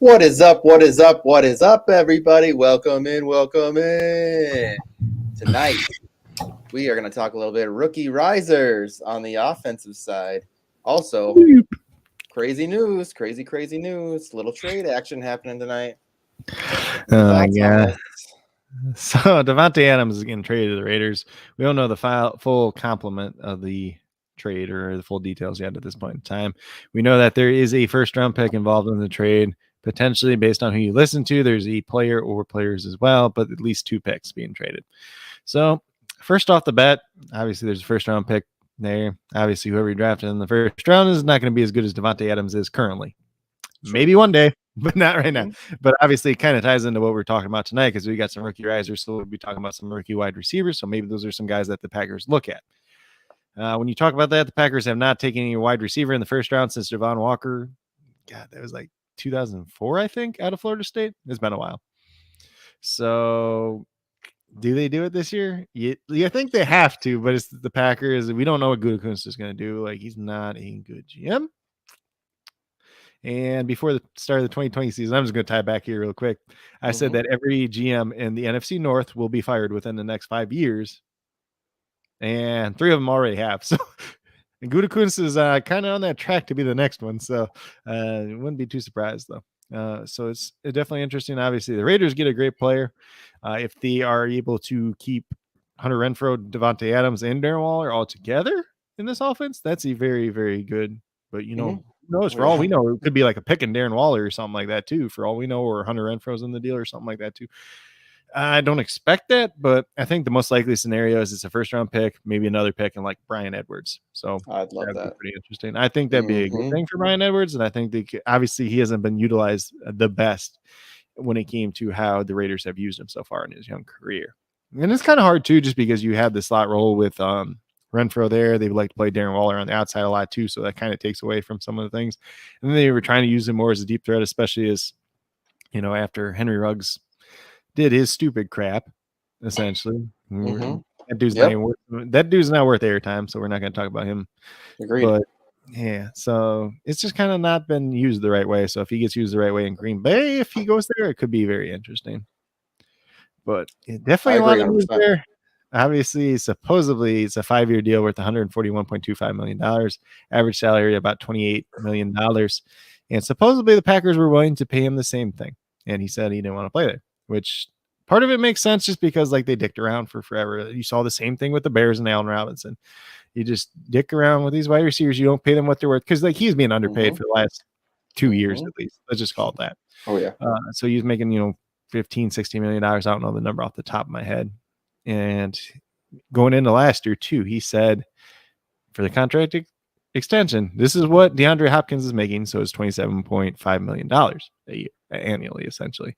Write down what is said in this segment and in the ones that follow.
What is up? What is up? What is up, everybody? Welcome in. Welcome in. Tonight, we are going to talk a little bit of rookie risers on the offensive side. Also, crazy news, crazy news. Little trade action happening tonight. Oh, yeah. So Davante Adams is getting traded to the Raiders. We don't know the full complement of the trade or the full details yet at this point in time. We know that there is a first-round pick involved in the trade. Potentially, based on who you listen to, there's a player or players as well, but at least two picks being traded. So first off the bat, obviously there's a first-round pick there. Obviously, whoever you drafted in the first round is not going to be as good as Davante Adams is currently. Sure. Maybe one day, but not right now. But obviously, it kind of ties into what we're talking about tonight because we got some rookie risers. So we'll be talking about some rookie wide receivers. So maybe those are some guys that the Packers look at. When you talk about that, the Packers have not taken any wide receiver in the first round since Javon Walker. God, that was like 2004, I think, out of Florida State. It's been a while. So do they do it this year? You think they have to, but it's the Packers. We don't know what Gutekunst is going to do. Like, he's not a good GM. And before the start of the 2020 season, I'm just going to tie back here real quick. I said that every GM in the NFC North will be fired within the next 5 years. And 3 of them already have. So Gutekunst is kind of on that track to be the next one. So wouldn't be too surprised, though. So it's definitely interesting. Obviously, the Raiders get a great player. If they are able to keep Hunter Renfrow, Davante Adams, and Darren Waller all together in this offense, that's a very, very good. But, you know, who knows? For all we know, it could be like a pick and Darren Waller or something like that, too. For all we know, or Hunter Renfrow's in the deal or something like that, too. I don't expect that, but I think the most likely scenario is it's a first-round pick, maybe another pick, and like Bryan Edwards. So I'd love that. Pretty interesting. I think that'd be a good thing for Bryan Edwards, and I think obviously he hasn't been utilized the best when it came to how the Raiders have used him so far in his young career. And it's kind of hard too, just because you have the slot role with Renfrow there. They would like to play Darren Waller on the outside a lot too, so that kind of takes away from some of the things. And then they were trying to use him more as a deep threat, especially as after Henry Ruggs did his stupid crap, essentially. That dude's not worth airtime, so we're not going to talk about him. Agreed. But yeah, so it's just kind of not been used the right way. So if he gets used the right way in Green Bay, if he goes there, it could be very interesting. But definitely a lot of news there. Obviously, supposedly it's a 5-year deal worth $141.25 million, average salary about $28 million. And supposedly the Packers were willing to pay him the same thing. And he said he didn't want to play there, which part of it makes sense just because like they dicked around for forever. You saw the same thing with the Bears and Allen Robinson. You just dick around with these wide receivers. You don't pay them what they're worth because like he's being underpaid for the last 2 years at least. Let's just call it that. Oh, yeah. So he's making, $15, $16 million. I don't know the number off the top of my head. And going into last year too, he said for the contract extension, this is what DeAndre Hopkins is making. So it's $27.5 million a year, annually, essentially.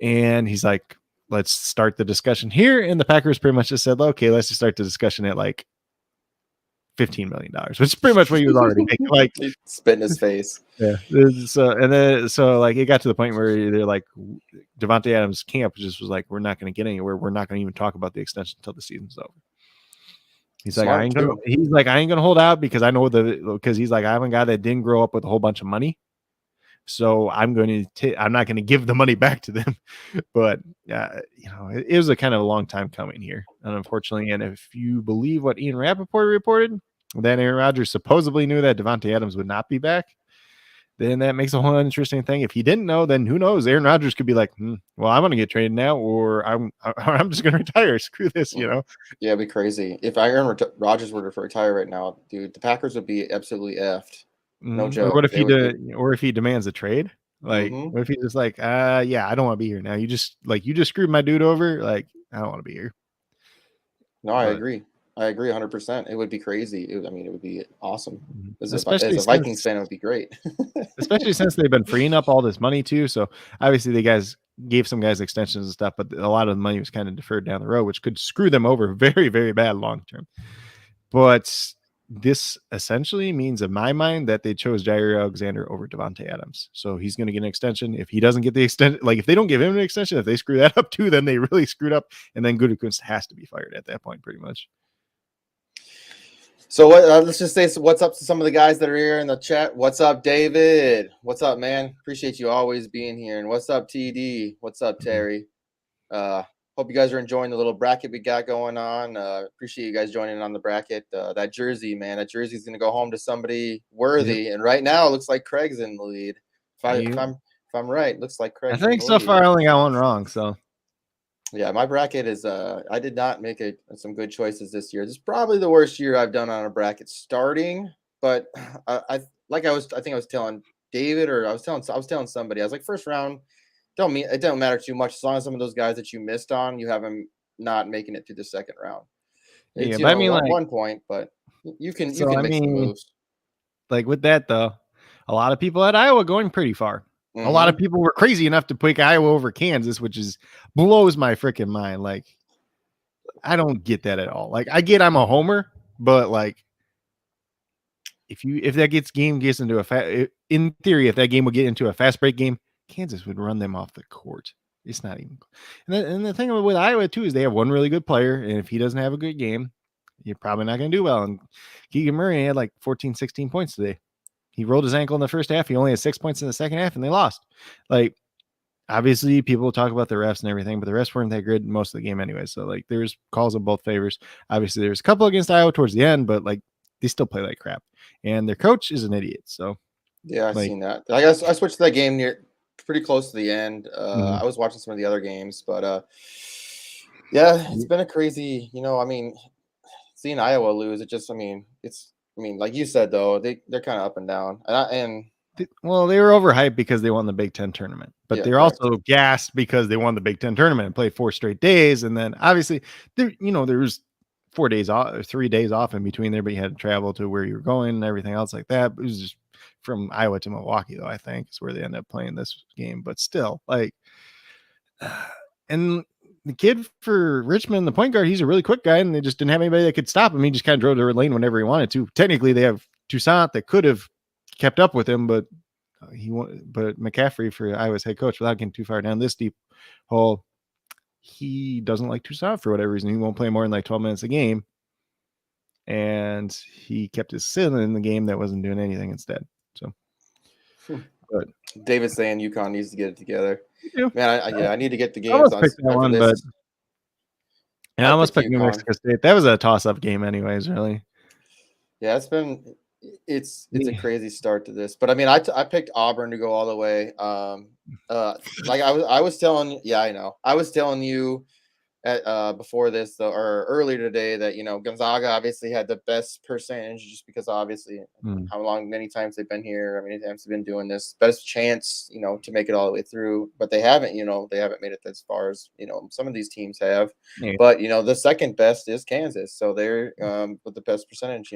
And he's like, let's start the discussion here. And the Packers pretty much just said, okay, let's just start the discussion at like $15 million, which is pretty much what he was already making. Like spit in his face. Yeah. So like it got to the point where they're like Davante Adams' camp just was like, we're not going to get anywhere. We're not going to even talk about the extension until the season's over. He's like, I ain't gonna hold out because I know because he's like, I'm a guy that didn't grow up with a whole bunch of money. So I'm not going to give the money back to them. But it was a kind of a long time coming here, and unfortunately. And if you believe what Ian Rappaport reported, that Aaron Rodgers supposedly knew that Davante Adams would not be back. Then that makes a whole interesting thing. If he didn't know, then who knows? Aaron Rodgers could be like, well, I'm going to get traded now, or I'm just going to retire. Screw this, Yeah, it'd be crazy. If Aaron Rodgers were to retire right now, dude, the Packers would be absolutely effed. No joke. Or what if or if he demands a trade? Like, what if he's just like, yeah, I don't want to be here now. You just screwed my dude over. Like, I don't want to be here. No, I agree. I agree 100%. It would be crazy. It would be awesome. As a Vikings fan, it would be great. Especially since they've been freeing up all this money too. So obviously the guys gave some guys extensions and stuff, but a lot of the money was kind of deferred down the road, which could screw them over very, very bad long term. But this essentially means, in my mind, that they chose Jair Alexander over Davante Adams. So he's going to get an extension. If he doesn't get the extension, like if they don't give him an extension, if they screw that up too, then they really screwed up. And then Gutekunst has to be fired at that point, pretty much. So let's just say what's up to some of the guys that are here in the chat. What's up, David? What's up to some of the guys that are here in the chat? What's up, David? What's up, man? Appreciate you always being here. And what's up, TD? What's up, Terry? Hope you guys are enjoying the little bracket we got going on. Appreciate you guys joining on the bracket. That jersey, man, that jersey's going to go home to somebody worthy. Yep. And right now, it looks like Craig's in the lead. If I'm right, it looks like Craig's. I think so far I only got one wrong. So yeah, my bracket is. I did not make some good choices this year. This is probably the worst year I've done on a bracket starting. But I think I was telling David, or I was telling somebody. I was like, first round. It don't matter too much as long as some of those guys that you missed on, you have them not making it to the second round. It's, yeah, but I mean, like 1 point, but you can make some moves. Like with that though, a lot of people had Iowa going pretty far. Mm-hmm. A lot of people were crazy enough to pick Iowa over Kansas, which blows my freaking mind. Like, I don't get that at all. Like, I get I'm a homer, but like, if that game gets into in theory, if that game would get into a fast break game, Kansas would run them off the court. It's not even. And the thing with Iowa too is they have one really good player, and if he doesn't have a good game, you're probably not going to do well. And Keegan Murray had like 14, 16 points today. He rolled his ankle in the first half. He only had 6 points in the second half, and they lost. Like, obviously, people talk about the refs and everything, but the refs weren't that good most of the game anyway. So, like, there's calls of both favors. Obviously, there's a couple against Iowa towards the end, but like, they still play like crap. And their coach is an idiot. So, yeah, I've seen that. I guess I switched to that game pretty close to the end. I was watching some of the other games, but yeah, it's been a crazy. I mean, seeing Iowa lose, like you said though, they're kind of up and down, well, they were overhyped because they won the Big Ten tournament, but they're also gassed because they won the Big Ten tournament and played 4 straight days, and then obviously there was 4 days off, or 3 days off in between there, but you had to travel to where you were going and everything else like that. It was just from Iowa to Milwaukee, though, I think is where they end up playing this game. But still, like, and the kid for Richmond, the point guard, he's a really quick guy, and they just didn't have anybody that could stop him. He just kind of drove their lane whenever he wanted to. Technically, they have Toussaint that could have kept up with him, but McCaffrey, for Iowa's head coach, without getting too far down this deep hole, he doesn't like Toussaint for whatever reason. He won't play more than like 12 minutes a game, and he kept his sin in the game that wasn't doing anything instead. So, but David's saying UConn needs to get it together. Yeah. Man, I need to get the games on one, but I almost picked New Mexico State. That was a toss-up game, anyways. Really. Yeah, it's a crazy start to this, but I mean, I picked Auburn to go all the way. Like I was telling, I know, I was telling you before this though, or earlier today, that Gonzaga obviously had the best percentage, just because obviously many times they've been here. I mean, many times they've been doing this, best chance to make it all the way through, but they haven't made it as far as some of these teams have. Yeah. But the second best is Kansas, so they're with the best percentage.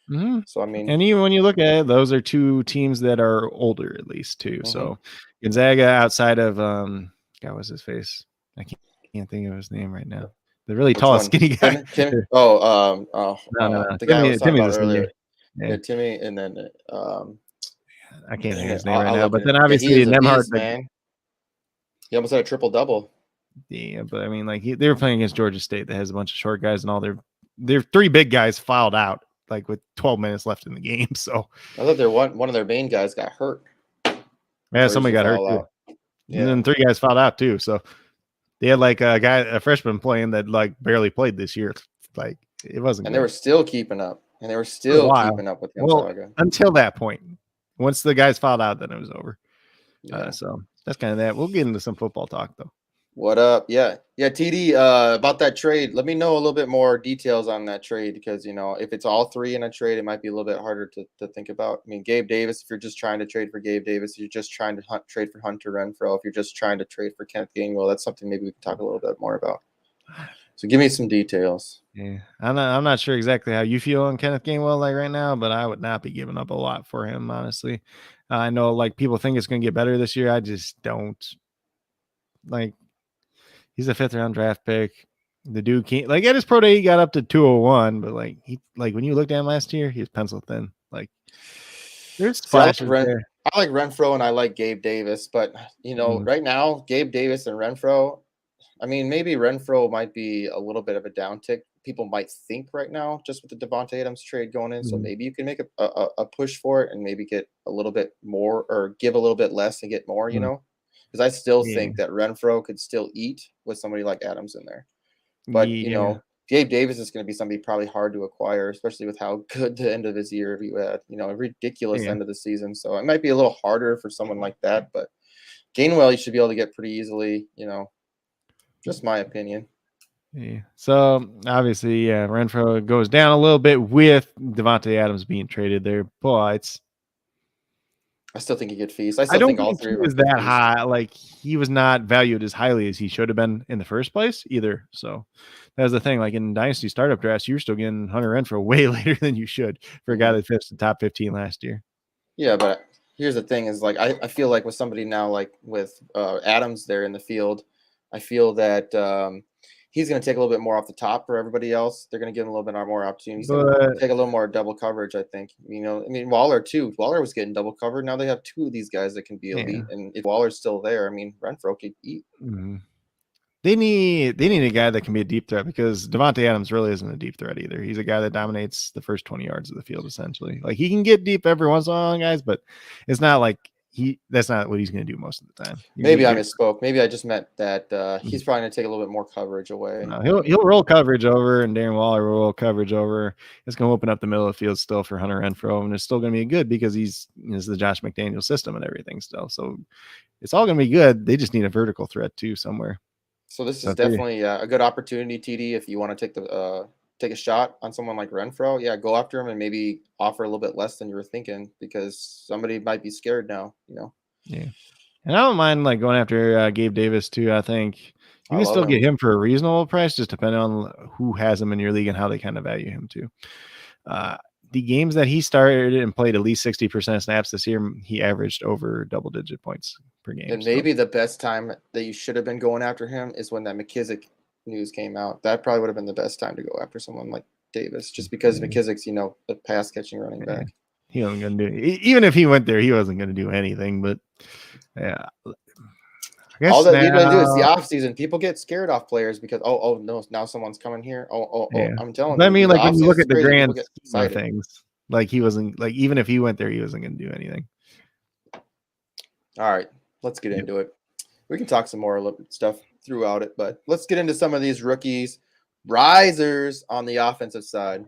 Mm-hmm. So I mean, and even when you look at it, those are 2 teams that are older, at least too. Mm-hmm. So Gonzaga, outside of God, what's his face? I can't think of his name right now. The really tall, skinny guy. The guy I was talking about earlier. Yeah, Timmy, and then I can't think of his name right now. But then obviously Nemhard, man, he almost had a triple-double. Yeah, but I mean, like they were playing against Georgia State that has a bunch of short guys, and all their 3 big guys filed out like with 12 minutes left in the game. So I thought one of their main guys got hurt. Yeah, somebody got hurt too. Yeah. And then 3 guys filed out too. So they had like a freshman playing that like barely played this year. Like it wasn't. And good. They were still keeping up. And they were still keeping up with Gonzaga. Well, until that point. Once the guys filed out, then it was over. Yeah. So that's kind of that. We'll get into some football talk though. What up? Yeah, TD, about that trade. Let me know a little bit more details on that trade, because if it's all 3 in a trade, it might be a little bit harder to think about. I mean, Gabe Davis, if you're just trying to trade for Gabe Davis, you're just trying to trade for Hunter Renfrow. If you're just trying to trade for Kenneth Gainwell, that's something maybe we can talk a little bit more about. So give me some details. Yeah, I'm not sure exactly how you feel on Kenneth Gainwell like right now, but I would not be giving up a lot for him, honestly. I know like people think it's going to get better this year. I just don't. Like, he's a 5th round draft pick. The dude can't, like, at his pro day, he got up to 201, but like when you looked at him last year, he was pencil thin. Like, there's flashes there. I like Renfrow and I like Gabe Davis, but right now, Gabe Davis and Renfrow, I mean, maybe Renfroe might be a little bit of a downtick. People might think right now, just with the Devontae Adams trade going in. So maybe you can make a push for it and maybe get a little bit more or give a little bit less and get more, because I still think that Renfroe could still eat with somebody like Adams in there. But, Gabe Davis is going to be somebody probably hard to acquire, especially with how good the end of his year he had, a ridiculous end of the season. So it might be a little harder for someone like that. But Gainwell, you should be able to get pretty easily, just my opinion. Yeah. So obviously, Renfroe goes down a little bit with Devontae Adams being traded there, but I still think he get fees. I still don't think all three he was that high. Like, he was not valued as highly as he should have been in the first place either. So that was the thing. Like, in Dynasty startup drafts, you're still getting Hunter Renfroe way later than you should for a guy that finished the top 15 last year. Yeah, but here's the thing: is like I feel like with somebody now, like with Adams there in the field, I feel that he's going to take a little bit more off the top for everybody else. They're going to give him a little bit more opportunities. Take a little more double coverage, I think. I mean, Waller too. Waller was getting double covered. Now they have two of these guys that can be elite. And if Waller's still there, I mean, Renfroe could eat. They need a guy that can be a deep threat, because Devontae Adams really isn't a deep threat either. He's a guy that dominates the first 20 yards of the field, essentially. Like, he can get deep every once in a while, guys, but it's not like that's not what he's going to do most of the time. Maybe I misspoke. Maybe I just meant that he's probably going to take a little bit more coverage away. No, he'll roll coverage over, and Darren Waller will roll coverage over. It's going to open up the middle of the field still for Hunter Renfroe, and it's still going to be good because he's the Josh McDaniels system and everything still. So it's all going to be good. They just need a vertical threat too somewhere. So this is definitely a good opportunity, TD, if you want to take a shot on someone like Renfroe. Yeah, go after him and maybe offer a little bit less than you were thinking, because somebody might be scared now, Yeah. And I don't mind like going after Gabe Davis too. I think you can still get him for a reasonable price, just depending on who has him in your league and how they kind of value him too. The games that he started and played at least 60% snaps this year, he averaged over double-digit points per game. And maybe the best time that you should have been going after him is when that McKissick news came out. That probably would have been the best time to go after someone like Davis, just because McKissick's, the pass-catching running back. He wasn't going to do it. Even if he went there, he wasn't going to do anything. But yeah, all that you're going to do is the offseason. People get scared off players because no, now someone's coming here. Yeah. I'm telling you. I mean, like, when you look at the grand scheme of things, like, he wasn't, like, even if he went there, he wasn't going to do anything. All right, let's get into it. We can talk some more stuff throughout it, but let's get into some of these rookies, risers on the offensive side.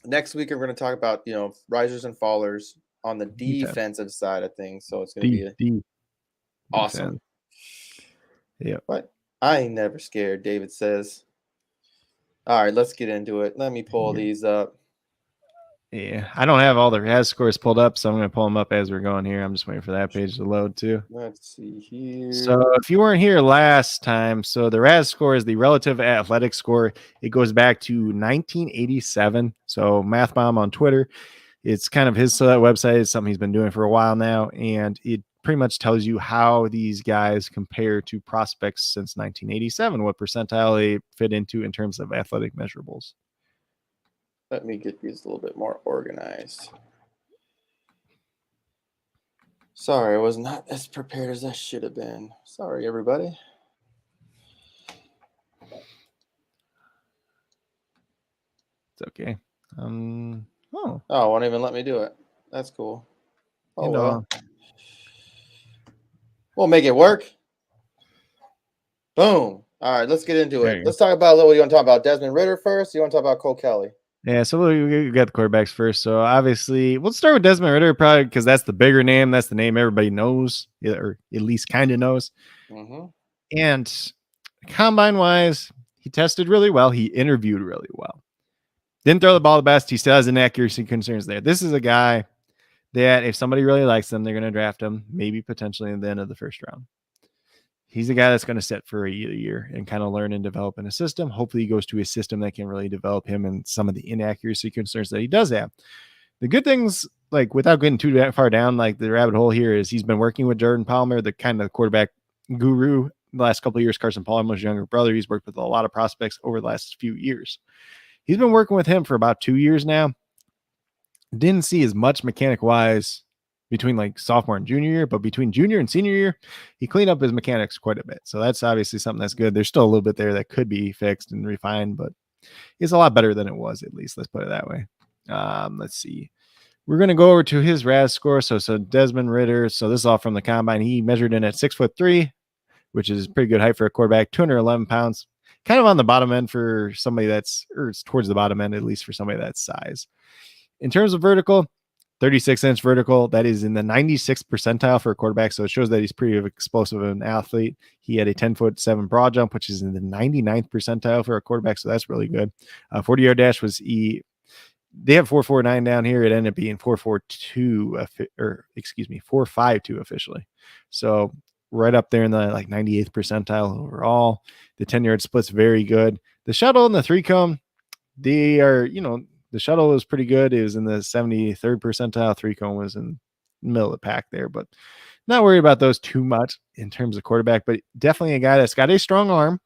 Next week, we're going to talk about, risers and fallers on the defensive side of things. So it's going to be awesome. Yeah. But I ain't never scared, David says. All right, let's get into it. Let me pull these up. Yeah, I don't have all the RAS scores pulled up, so I'm going to pull them up as we're going here. I'm just waiting for that page to load too. Let's see here. So if you weren't here last time, so the RAS score is the relative athletic score. It goes back to 1987. So Math Bomb on Twitter, it's kind of his website. It's something he's been doing for a while now, and it pretty much tells you how these guys compare to prospects since 1987, what percentile they fit into in terms of athletic measurables. Let me get these a little bit more organized. Sorry, I was not as prepared as I should have been. Sorry, everybody. It's okay. It won't even let me do it. That's cool. Well. We'll make it work. Boom. All right, let's get into it. Let's talk about what you want to talk about. Desmond Ridder first? You want to talk about Cole Kelly? Yeah, so we got the quarterbacks first. So obviously, we'll start with Desmond Ridder, probably because that's the bigger name. That's the name everybody knows, or at least kind of knows. And combine-wise, he tested really well. He interviewed really well. Didn't throw the ball the best. He still has inaccuracy concerns there. This is a guy that if somebody really likes them, they're going to draft him, maybe potentially in the end of the first round. He's a guy that's going to sit for a year and kind of learn and develop in a system. Hopefully he goes to a system that can really develop him and some of the inaccuracy concerns that he does have. The good things, like, without getting too far down, like the rabbit hole here, is he's been working with Jordan Palmer, the kind of quarterback guru the last couple of years. Carson Palmer's younger brother. He's worked with a lot of prospects over the last few years. He's been working with him for about 2 years now. Didn't see as much mechanic wise between like sophomore and junior year, but between junior and senior year, he cleaned up his mechanics quite a bit. So that's obviously something that's good. There's still a little bit there that could be fixed and refined, but it's a lot better than it was, at least. Let's put it that way. Let's see. We're going to go over to his RAS score. So Desmond Ritter. So this is all from the combine. He measured in at 6'3", which is pretty good height for a quarterback, 211 pounds, kind of on the bottom end for somebody that's, or it's towards the bottom end, at least for somebody that's size. In terms of vertical, 36-inch vertical. That is in the 96th percentile for a quarterback. So it shows that he's pretty explosive of an athlete. He had a 10'7" broad jump, which is in the 99th percentile for a quarterback. So that's really good. 40-yard dash was they have 4.49 down here. It ended up being 4.42, or excuse me, 4.52 officially. So right up there in the like 98th percentile overall. The 10-yard split's very good. The shuttle and the 3-cone, they are, the shuttle was pretty good. It was in the 73rd percentile. 3-cone was in the middle of the pack there, but not worried about those too much in terms of quarterback, but definitely a guy that's got a strong arm.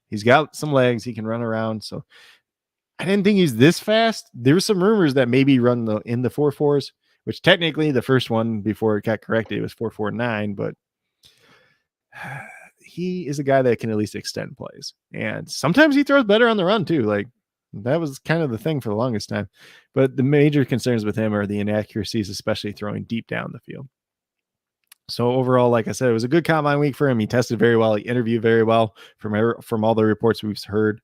He's got some legs. He can run around. So I didn't think he's this fast. There were some rumors that maybe run in the 4.4s, which technically the first one before it got corrected, it was 4.49, but he is a guy that can at least extend plays. And sometimes he throws better on the run too. Like that was kind of the thing for the longest time. But the major concerns with him are the inaccuracies, especially throwing deep down the field. So overall, like I said, it was a good combine week for him. He tested very well. He interviewed very well from all the reports we've heard.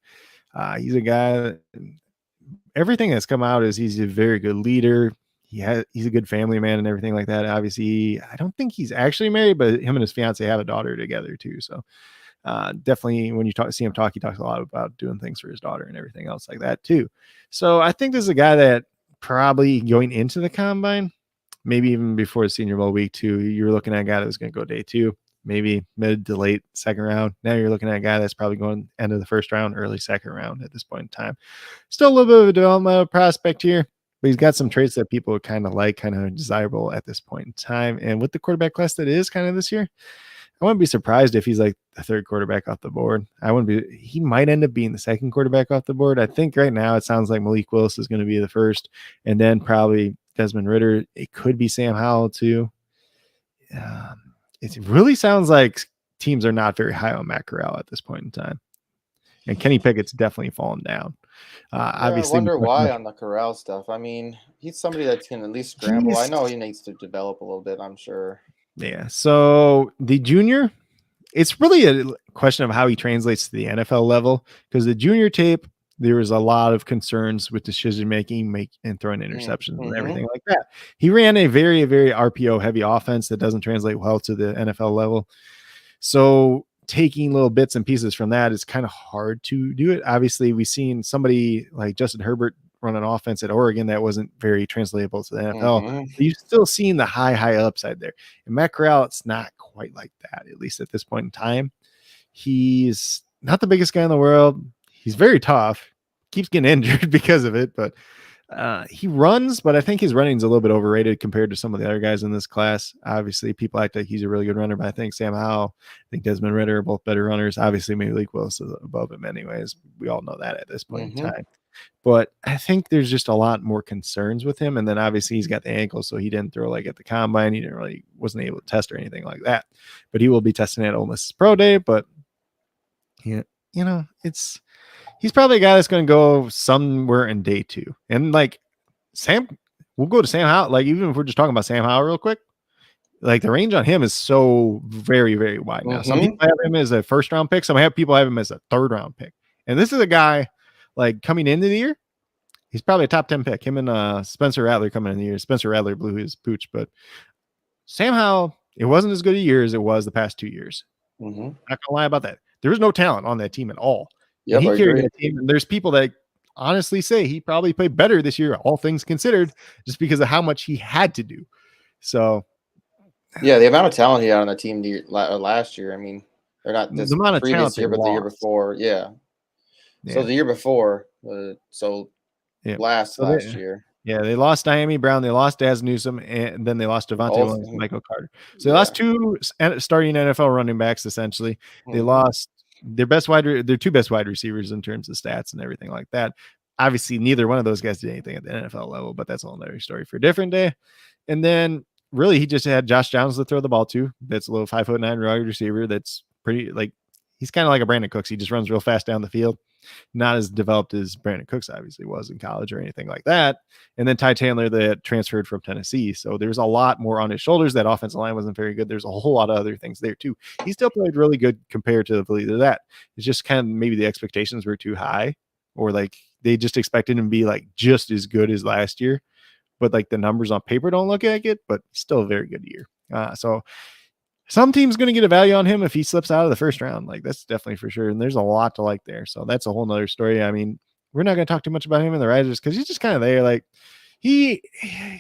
He's a guy that everything that's come out is he's a very good leader. He's a good family man and everything like that. Obviously, I don't think he's actually married, but him and his fiance have a daughter together too. So definitely when you see him talk, he talks a lot about doing things for his daughter and everything else like that too. So I think this is a guy that probably going into the combine, maybe even before the Senior Bowl week too, you're looking at a guy that's going to go day 2, maybe mid to late second round. Now you're looking at a guy that's probably going end of the first round, early second round at this point in time. Still a little bit of a developmental prospect here, but he's got some traits that people kind of like, kind of desirable at this point in time. And with the quarterback class that is kind of this year, I wouldn't be surprised if he's like the third quarterback off the board. He might end up being the second quarterback off the board. I think right now it sounds like Malik Willis is going to be the first, and then probably Desmond Ritter. It could be Sam Howell too. It really sounds like teams are not very high on Matt Corral at this point in time. And Kenny Pickett's definitely fallen down. Obviously, I wonder why on the Corral stuff. I mean, he's somebody that can at least scramble. I know he needs to develop a little bit, I'm sure. Yeah. So the junior, it's really a question of how he translates to the NFL level, because the junior tape, there was a lot of concerns with decision making, and throwing interceptions and everything like that. He ran a very, very RPO heavy offense that doesn't translate well to the NFL level. So taking little bits and pieces from that is kind of hard to do it. Obviously, we've seen somebody like Justin Herbert run an offense at Oregon that wasn't very translatable to the NFL. But you've still seen the high upside there. And Matt Corral, it's not quite like that, at least at this point in time. He's not the biggest guy in the world. He's very tough, keeps getting injured because of it, but he runs, but I think his running is a little bit overrated compared to some of the other guys in this class. Obviously, people act like he's a really good runner, but I think Sam Howell, I think Desmond Ritter are both better runners. Obviously, Malik Willis is above him anyways. We all know that at this point in time. But I think there's just a lot more concerns with him. And then obviously he's got the ankle, so he didn't throw like at the combine. He wasn't able to test or anything like that. But he will be testing at Ole Miss Pro Day. But yeah, he's probably a guy that's going to go somewhere in day 2. And like we'll go to Sam Howell. Like even if we're just talking about Sam Howell real quick, like the range on him is so very, very wide now. Some people have him as a first round pick. Some people have him as a third round pick. And this is a guy like coming into the year, he's probably a top 10 pick. Him and Spencer Rattler coming in the year. Spencer Rattler blew his pooch, but Sam Howell, it wasn't as good a year as it was the past 2 years. Not gonna lie about that. There was no talent on that team at all. Yeah, he carried that team, and there's people that honestly say he probably played better this year, all things considered, just because of how much he had to do. So, yeah, the amount of talent he had on the team last year. I mean, they're not this previous year, but the year before. Yeah. So the year before, last year. Yeah, they lost Diami Brown, they lost Daz Newsome, and then they lost Devontae Williams and Michael Carter. So they lost 2 starting NFL running backs, essentially. They lost their their 2 best wide receivers in terms of stats and everything like that. Obviously, neither one of those guys did anything at the NFL level, but that's a whole other story for a different day. And then really he just had Josh Downs to throw the ball to. That's a little 5'9" wide receiver. That's pretty like he's kind of like a Brandon Cooks. He just runs real fast down the field. Not as developed as Brandon Cooks obviously was in college or anything like that. And then Ty Chandler that transferred from Tennessee. So there's a lot more on his shoulders. That offensive line wasn't very good. There's a whole lot of other things there too. He still played really good comparatively to that. It's just kind of maybe the expectations were too high, or like they just expected him to be like just as good as last year. But like the numbers on paper don't look like it, but still a very good year. So some team's going to get a value on him if he slips out of the first round. Like that's definitely for sure. And there's a lot to like there. So that's a whole nother story. I mean, we're not going to talk too much about him in the risers because he's just kind of there. Like he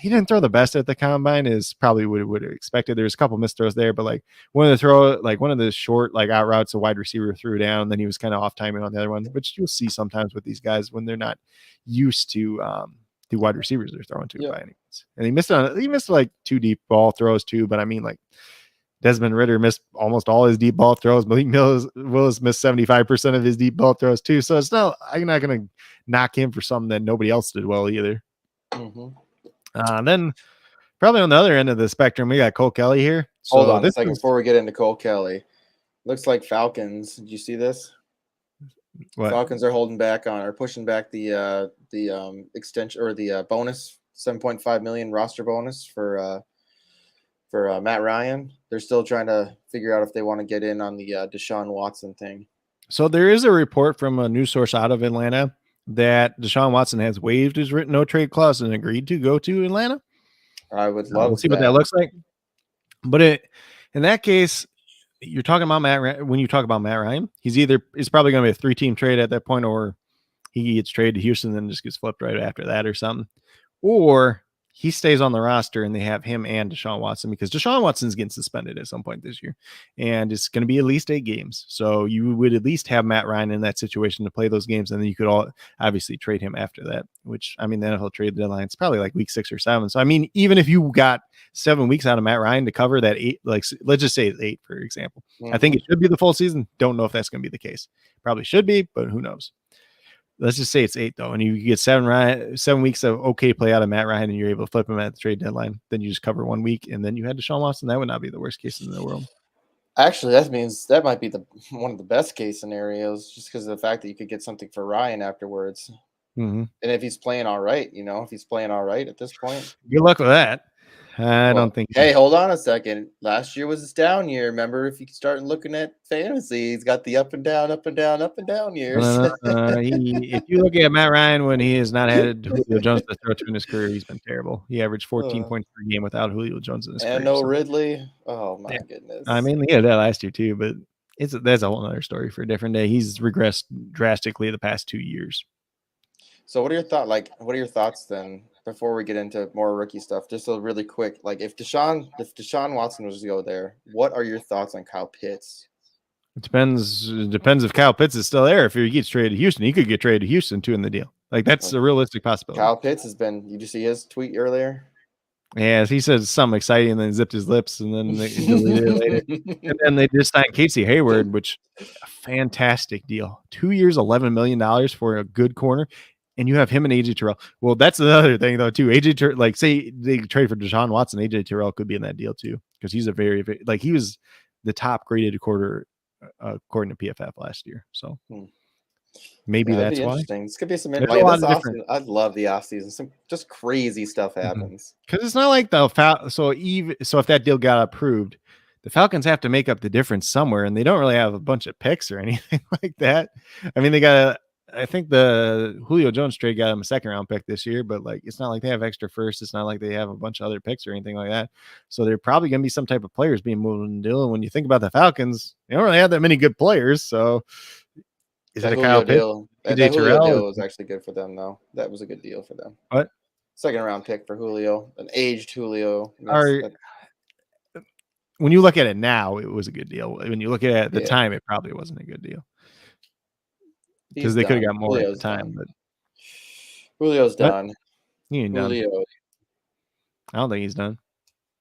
didn't throw the best at the combine is probably what would have expected. There's a couple missed throws there, but like one of the short like out routes a wide receiver threw down, and then he was kind of off timing on the other one, which you'll see sometimes with these guys when they're not used to the wide receivers they're throwing to by any means. And he missed like 2 deep ball throws too, but I mean like Desmond Ridder missed almost all his deep ball throws. Malik Willis missed 75% of his deep ball throws too. So it's not, I'm not going to knock him for something that nobody else did well either. Then probably on the other end of the spectrum, we got Cole Kelly here. So hold on a second before we get into Cole Kelly. Looks like Falcons. Did you see this? What? Falcons are holding back on or pushing back the extension or the bonus, $7.5 million roster bonus for Matt Ryan. They're still trying to figure out if they want to get in on the Deshaun Watson thing. So there is a report from a news source out of Atlanta that Deshaun Watson has waived his written no trade clause and agreed to go to Atlanta. I would love we'll see what that looks like. But in that case, you're talking about when you talk about Matt Ryan, it's probably going to be a 3-team trade at that point, or he gets traded to Houston and then just gets flipped right after that or something. Or he stays on the roster and they have him and Deshaun Watson, because Deshaun Watson's getting suspended at some point this year. And it's going to be at least 8 games. So you would at least have Matt Ryan in that situation to play those games. And then you could all obviously trade him after that, which I mean, the NFL trade deadline is probably like week 6 or 7. So, I mean, even if you got 7 weeks out of Matt Ryan to cover that 8, like let's just say it's 8, for example, I think it should be the full season. Don't know if that's going to be the case. Probably should be, but who knows? Let's just say it's 8 though, and you get 7 weeks of okay play out of Matt Ryan, and you're able to flip him at the trade deadline. Then you just cover 1 week, and then you had Deshaun Watson. That would not be the worst case in the world. Actually, that means that might be one of the best case scenarios, just because of the fact that you could get something for Ryan afterwards. And if he's playing all right, if he's playing all right at this point, good luck with that. I don't think. Hey, hold on a second. Last year was his down year. Remember, if you start looking at fantasy, he's got the up and down years. If you look at Matt Ryan when he has not had Julio Jones to throw to in his career, he's been terrible. He averaged 14 points per game without Julio Jones in his career. And no Ridley. Oh my goodness. I mean, he had that last year too, but that's a whole other story for a different day. He's regressed drastically the past 2 years. So what are your thoughts then, before we get into more rookie stuff? Just a really quick, like if Deshaun Watson was to go there, what are your thoughts on Kyle Pitts? It depends if Kyle Pitts is still there. If he gets traded to Houston, he could get traded to Houston too in the deal. Like that's a realistic possibility. Kyle Pitts has been. Did you see his tweet earlier? Yeah, he said something exciting and then zipped his lips and then they deleted it later. And then they just signed Casey Hayward, which a fantastic deal. 2 years, $11 million for a good corner. And you have him and AJ Terrell. Well, that's another thing though too. AJ Terrell, like say they trade for Deshaun Watson, AJ Terrell could be in that deal too, because he's a very, very like he was the top graded quarter according to PFF last year. So maybe that's why. This could be some I love the offseason. Some just crazy stuff happens. Because it's not like so if that deal got approved, the Falcons have to make up the difference somewhere, and they don't really have a bunch of picks or anything like that. I mean, I think the Julio Jones trade got him a 2nd-round pick this year, but like it's not like they have extra first. It's not like they have a bunch of other picks or anything like that. So they're probably going to be some type of players being moved in the deal. And when you think about the Falcons, they don't really have that many good players. So is it a Kyle Pitts? That Julio deal was actually good for them, though. That was a good deal for them. What? 2nd-round pick for Julio, an aged Julio. When you look at it now, it was a good deal. When you look at it at the time, it probably wasn't a good deal. Because they could have got more Julio's at the time, but Julio's done. He ain't done. I don't think he's done.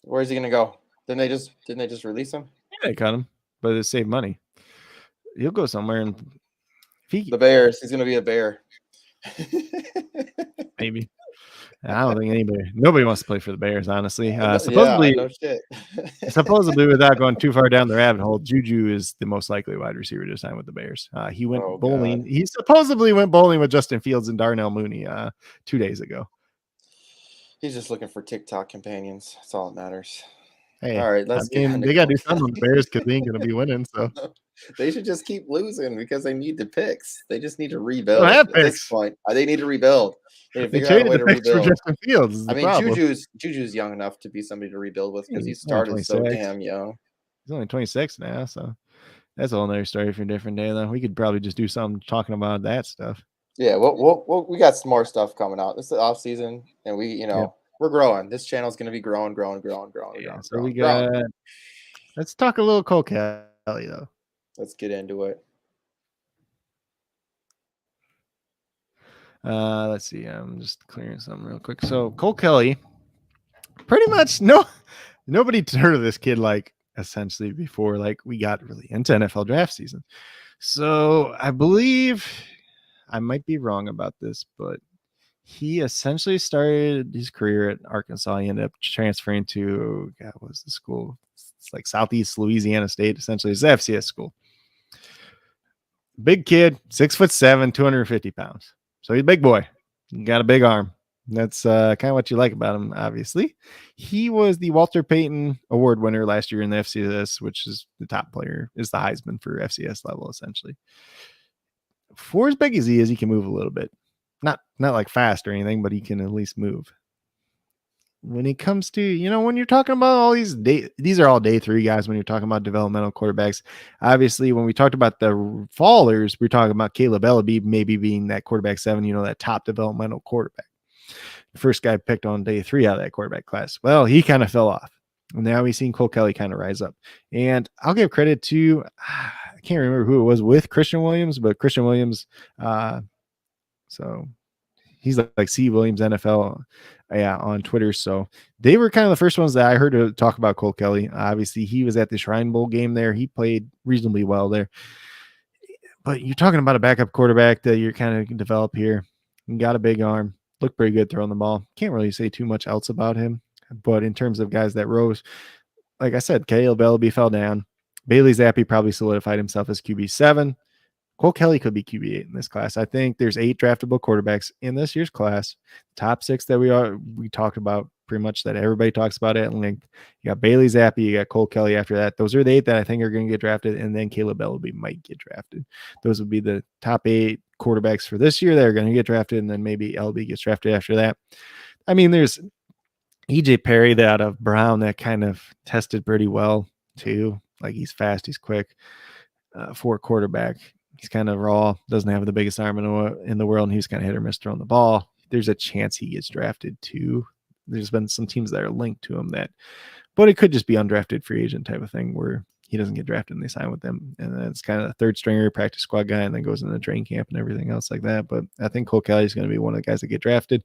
Where's he gonna go? Didn't they just release him? Yeah, they cut him, but it saved money. He'll go somewhere and the Bears. He's gonna be a Bear. Maybe. I don't think nobody wants to play for the Bears, honestly. Yeah, no shit. Supposedly, without going too far down the rabbit hole, Juju is the most likely wide receiver to sign with the Bears. He went bowling. God. He supposedly went bowling with Justin Fields and Darnell Mooney 2 days ago. He's just looking for TikTok companions. That's all that matters. Hey, all right, let's get. They got to do something with the Bears because they ain't going to be winning. So they should just keep losing because they need the picks. They just need to rebuild at this point. They need to rebuild. They traded the picks for Justin Fields. I mean, Juju's young enough to be somebody to rebuild with because he started so damn young. He's only 26 now, so that's a whole nother story for a different day. Though we could probably just do something talking about that stuff. Yeah, we got some more stuff coming out. This is the off season, and we're growing. This channel is going to be growing. So we got. Let's talk a little Cole Kelly though. Let's get into it. Let's see. I'm just clearing something real quick. So Cole Kelly, pretty much nobody heard of this kid like essentially before like we got really into NFL draft season. So I believe I might be wrong about this, but he essentially started his career at Arkansas. He ended up transferring to what was the school? It's like Southeast Louisiana State. Essentially, it's the FCS school. Big kid, 6'7", 250 pounds. So he's a big boy. He got a big arm. That's kind of what you like about him, obviously. He was the Walter Payton Award winner last year in the FCS, which is the top player, is the Heisman for FCS level, essentially. For as big as he is, he can move a little bit. Not like fast or anything, but he can at least move. When it comes to, when you're talking about all these these are all day 3 guys when you're talking about developmental quarterbacks. Obviously, when we talked about the fallers, we're talking about Caleb Ellaby maybe being that quarterback 7, that top developmental quarterback. The first guy picked on day 3 out of that quarterback class. Well, he kind of fell off. And now we've seen Cole Kelly kind of rise up. And I'll give credit to, I can't remember who it was with Christian Williams, but Christian Williams, so he's like C. Williams NFL on Twitter. So they were kind of the first ones that I heard to talk about Cole Kelly. Obviously, he was at the Shrine Bowl game there. He played reasonably well there. But you're talking about a backup quarterback that you're kind of develop here. He got a big arm. Looked pretty good throwing the ball. Can't really say too much else about him. But in terms of guys that rose, like I said, Caleb Ellaby fell down. Bailey Zappi probably solidified himself as QB7. Cole Kelly could be QB8 in this class. I think there's 8 draftable quarterbacks in this year's class. Top 6 that we talked about pretty much that everybody talks about at length. You got Bailey Zappi, you got Cole Kelly after that. Those are the 8 that I think are going to get drafted, and then Caleb Ellaby might get drafted. Those would be the top 8 quarterbacks for this year that are going to get drafted, and then maybe Ellaby gets drafted after that. I mean, there's EJ Perry out of Brown that kind of tested pretty well too. Like he's fast, he's quick for a quarterback. He's kind of raw, doesn't have the biggest arm in the world, and he's kind of hit or miss throwing the ball. There's a chance he gets drafted too. There's been some teams that are linked to him but it could just be undrafted free agent type of thing where he doesn't get drafted and they sign with them. And then it's kind of a third stringer practice squad guy and then goes into training camp and everything else like that. But I think Cole Kelly is going to be one of the guys that get drafted.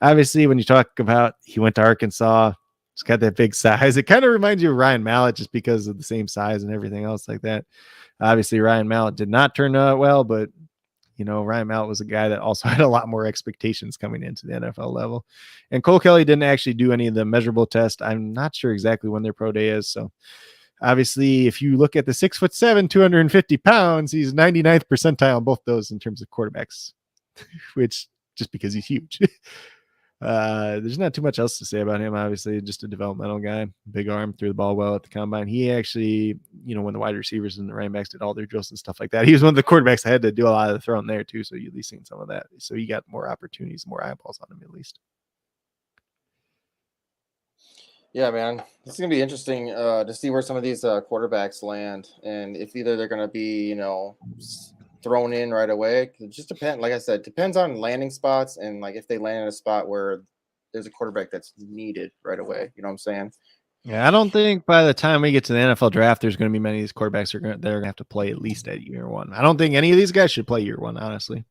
Obviously, when you talk about he went to Arkansas, he's got that big size. It kind of reminds you of Ryan Mallett just because of the same size and everything else like that. Obviously, Ryan Mallett did not turn out well, but Ryan Mallett was a guy that also had a lot more expectations coming into the NFL level. And Cole Kelly didn't actually do any of the measurable tests. I'm not sure exactly when their pro day is. So obviously, if you look at the 6'7", 250 pounds, he's 99th percentile on both those in terms of quarterbacks, which just because he's huge. There's not too much else to say about him. Obviously, just a developmental guy, big arm, threw the ball well at the combine. He actually, when the wide receivers and the running backs did all their drills and stuff like that, he was one of the quarterbacks that had to do a lot of the throwing there too. So you at least seen some of that. So you got more opportunities, more eyeballs on him at least. Yeah, man, it's gonna be interesting to see where some of these quarterbacks land, and if either they're gonna be, thrown in right away. It just depends. Like I said, depends on landing spots and like if they land in a spot where there's a quarterback that's needed right away. You know what I'm saying? Yeah, I don't think by the time we get to the NFL draft, there's going to be many of these quarterbacks that are going to have to play at least at year 1. I don't think any of these guys should play year 1, honestly.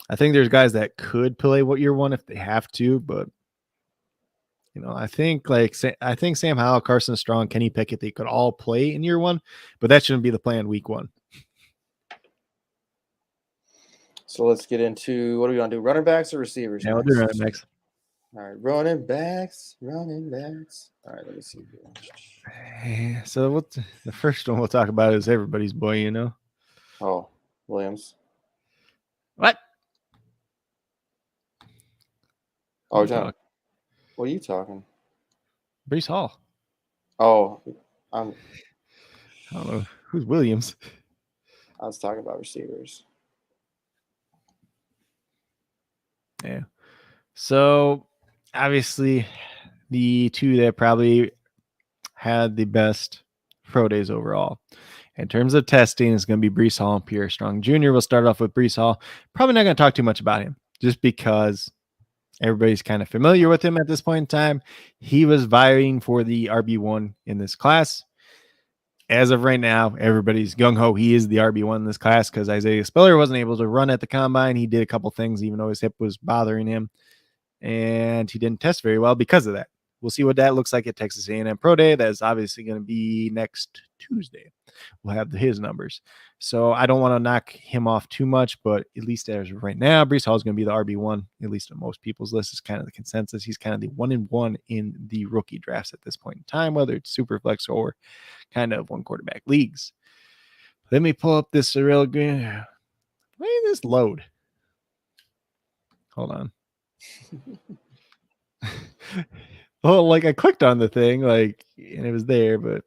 I think there's guys that could play year 1 if they have to, but I think Sam Howell, Carson Strong, Kenny Pickett, they could all play in year 1, but that shouldn't be the plan week 1. So let's get into what do we want to do? Running backs or receivers? Yeah, we'll do running backs. All right, running backs. All right, let me see here. So what the first one we'll talk about is everybody's boy, you know. Oh, Williams. What? Oh, John. What are you talking? Brees Hall. Oh, I don't know. Who's Williams? I was talking about receivers. Yeah. So obviously the two that probably had the best pro days overall. In terms of testing, it's going to be Brees Hall and Pierre Strong Jr. We'll start off with Brees Hall. Probably not going to talk too much about him just because everybody's kind of familiar with him at this point in time. He was vying for the RB1 in this class. As of right now, everybody's gung-ho. He is the RB1 in this class because Isaiah Spiller wasn't able to run at the combine. He did a couple things, even though his hip was bothering him, and he didn't test very well because of that. We'll see what that looks like at Texas A&M Pro Day. That's obviously going to be next Tuesday. We'll have his numbers. So I don't want to knock him off too much, but at least as of right now, Brees Hall is going to be the RB1, at least on most people's list. Is kind of the consensus. He's kind of the 1-1 in the rookie drafts at this point in time, whether it's super flex or kind of one quarterback leagues. Let me pull up this real good. Why did this load? Hold on. Well, like I clicked on the thing, and it was there, but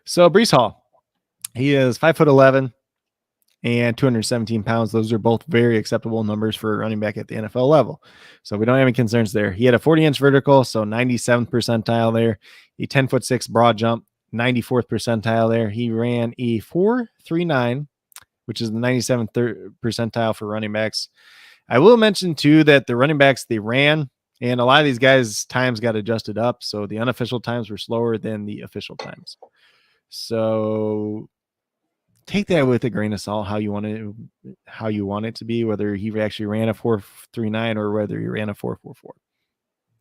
so Brees Hall, he is 5'11" and 217 pounds. Those are both very acceptable numbers for a running back at the NFL level. So we don't have any concerns there. He had a 40-inch vertical, so 97th percentile there. A 10'6" broad jump, 94th percentile there. He ran a 4.39, which is the 97th percentile for running backs. I will mention too that the running backs they ran, and a lot of these guys' times got adjusted up. So the unofficial times were slower than the official times. So take that with a grain of salt, how you want it to be, whether he actually ran a 4.39 or whether he ran a 4.44.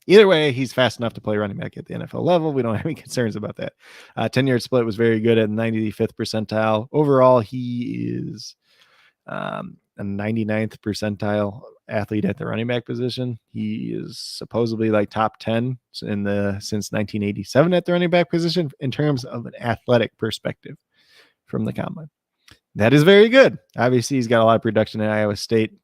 Either way, he's fast enough to play running back at the NFL level. We don't have any concerns about that. 10-yard split was very good at 95th percentile. Overall, he is a 99th percentile athlete at the running back position. He is supposedly like top 10 since 1987 at the running back position in terms of an athletic perspective from the combine. That is very good. Obviously, he's got a lot of production at Iowa State.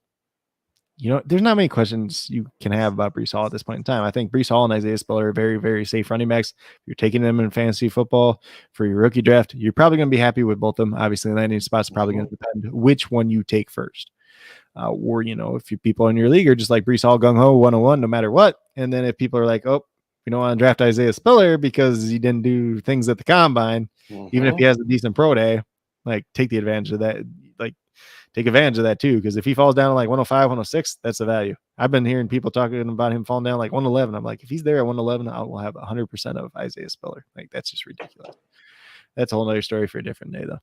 There's not many questions you can have about Brees Hall at this point in time. I think Brees Hall and Isaiah Spiller are very, very safe running backs. If you're taking them in fantasy football for your rookie draft, you're probably going to be happy with both of them. Obviously, the landing spot's probably going to depend which one you take first. Or, if you people in your league are just like Brees Hall, gung-ho, 101, no matter what. And then if people are like, oh, we don't want to draft Isaiah Spiller because he didn't do things at the combine, even if he has a decent pro day, take the advantage of that. Take advantage of that too, because if he falls down to 105, 106, that's the value. I've been hearing people talking about him falling down 111. I'm like, if he's there at 111, I will have 100% of Isaiah Spiller. That's just ridiculous. That's a whole other story for a different day, though.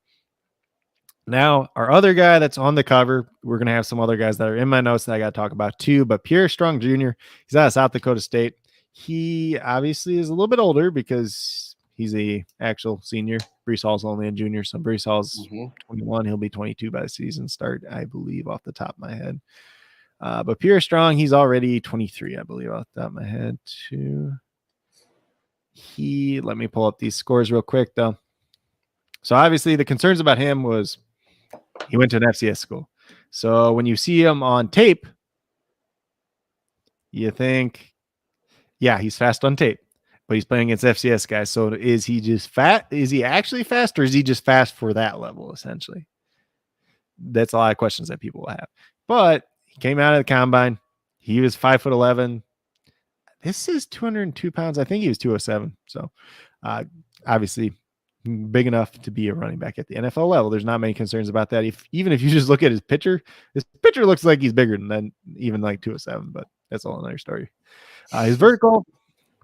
Now, our other guy that's on the cover, we're going to have some other guys that are in my notes that I got to talk about too, but Pierre Strong Jr., he's out of South Dakota State. He obviously is a little bit older because he's a actual senior. Brees Hall's only a junior, so Brees Hall's 21. He'll be 22 by the season start, I believe, off the top of my head. But Pierre Strong, he's already 23, I believe, off the top of my head too. Let me pull up these scores real quick, though. So obviously the concerns about him was he went to an FCS school. So when you see him on tape, you think, yeah, he's fast on tape. But he's playing against FCS guys. So is he just fat? Is he actually fast, or is he just fast for that level, essentially? That's a lot of questions that people will have. But he came out of the combine. He was 5'11". This is 202 pounds. I think he was 207. So obviously big enough to be a running back at the NFL level. There's not many concerns about that. Even if you just look at his picture looks like he's bigger than even 207, but that's all another story. His vertical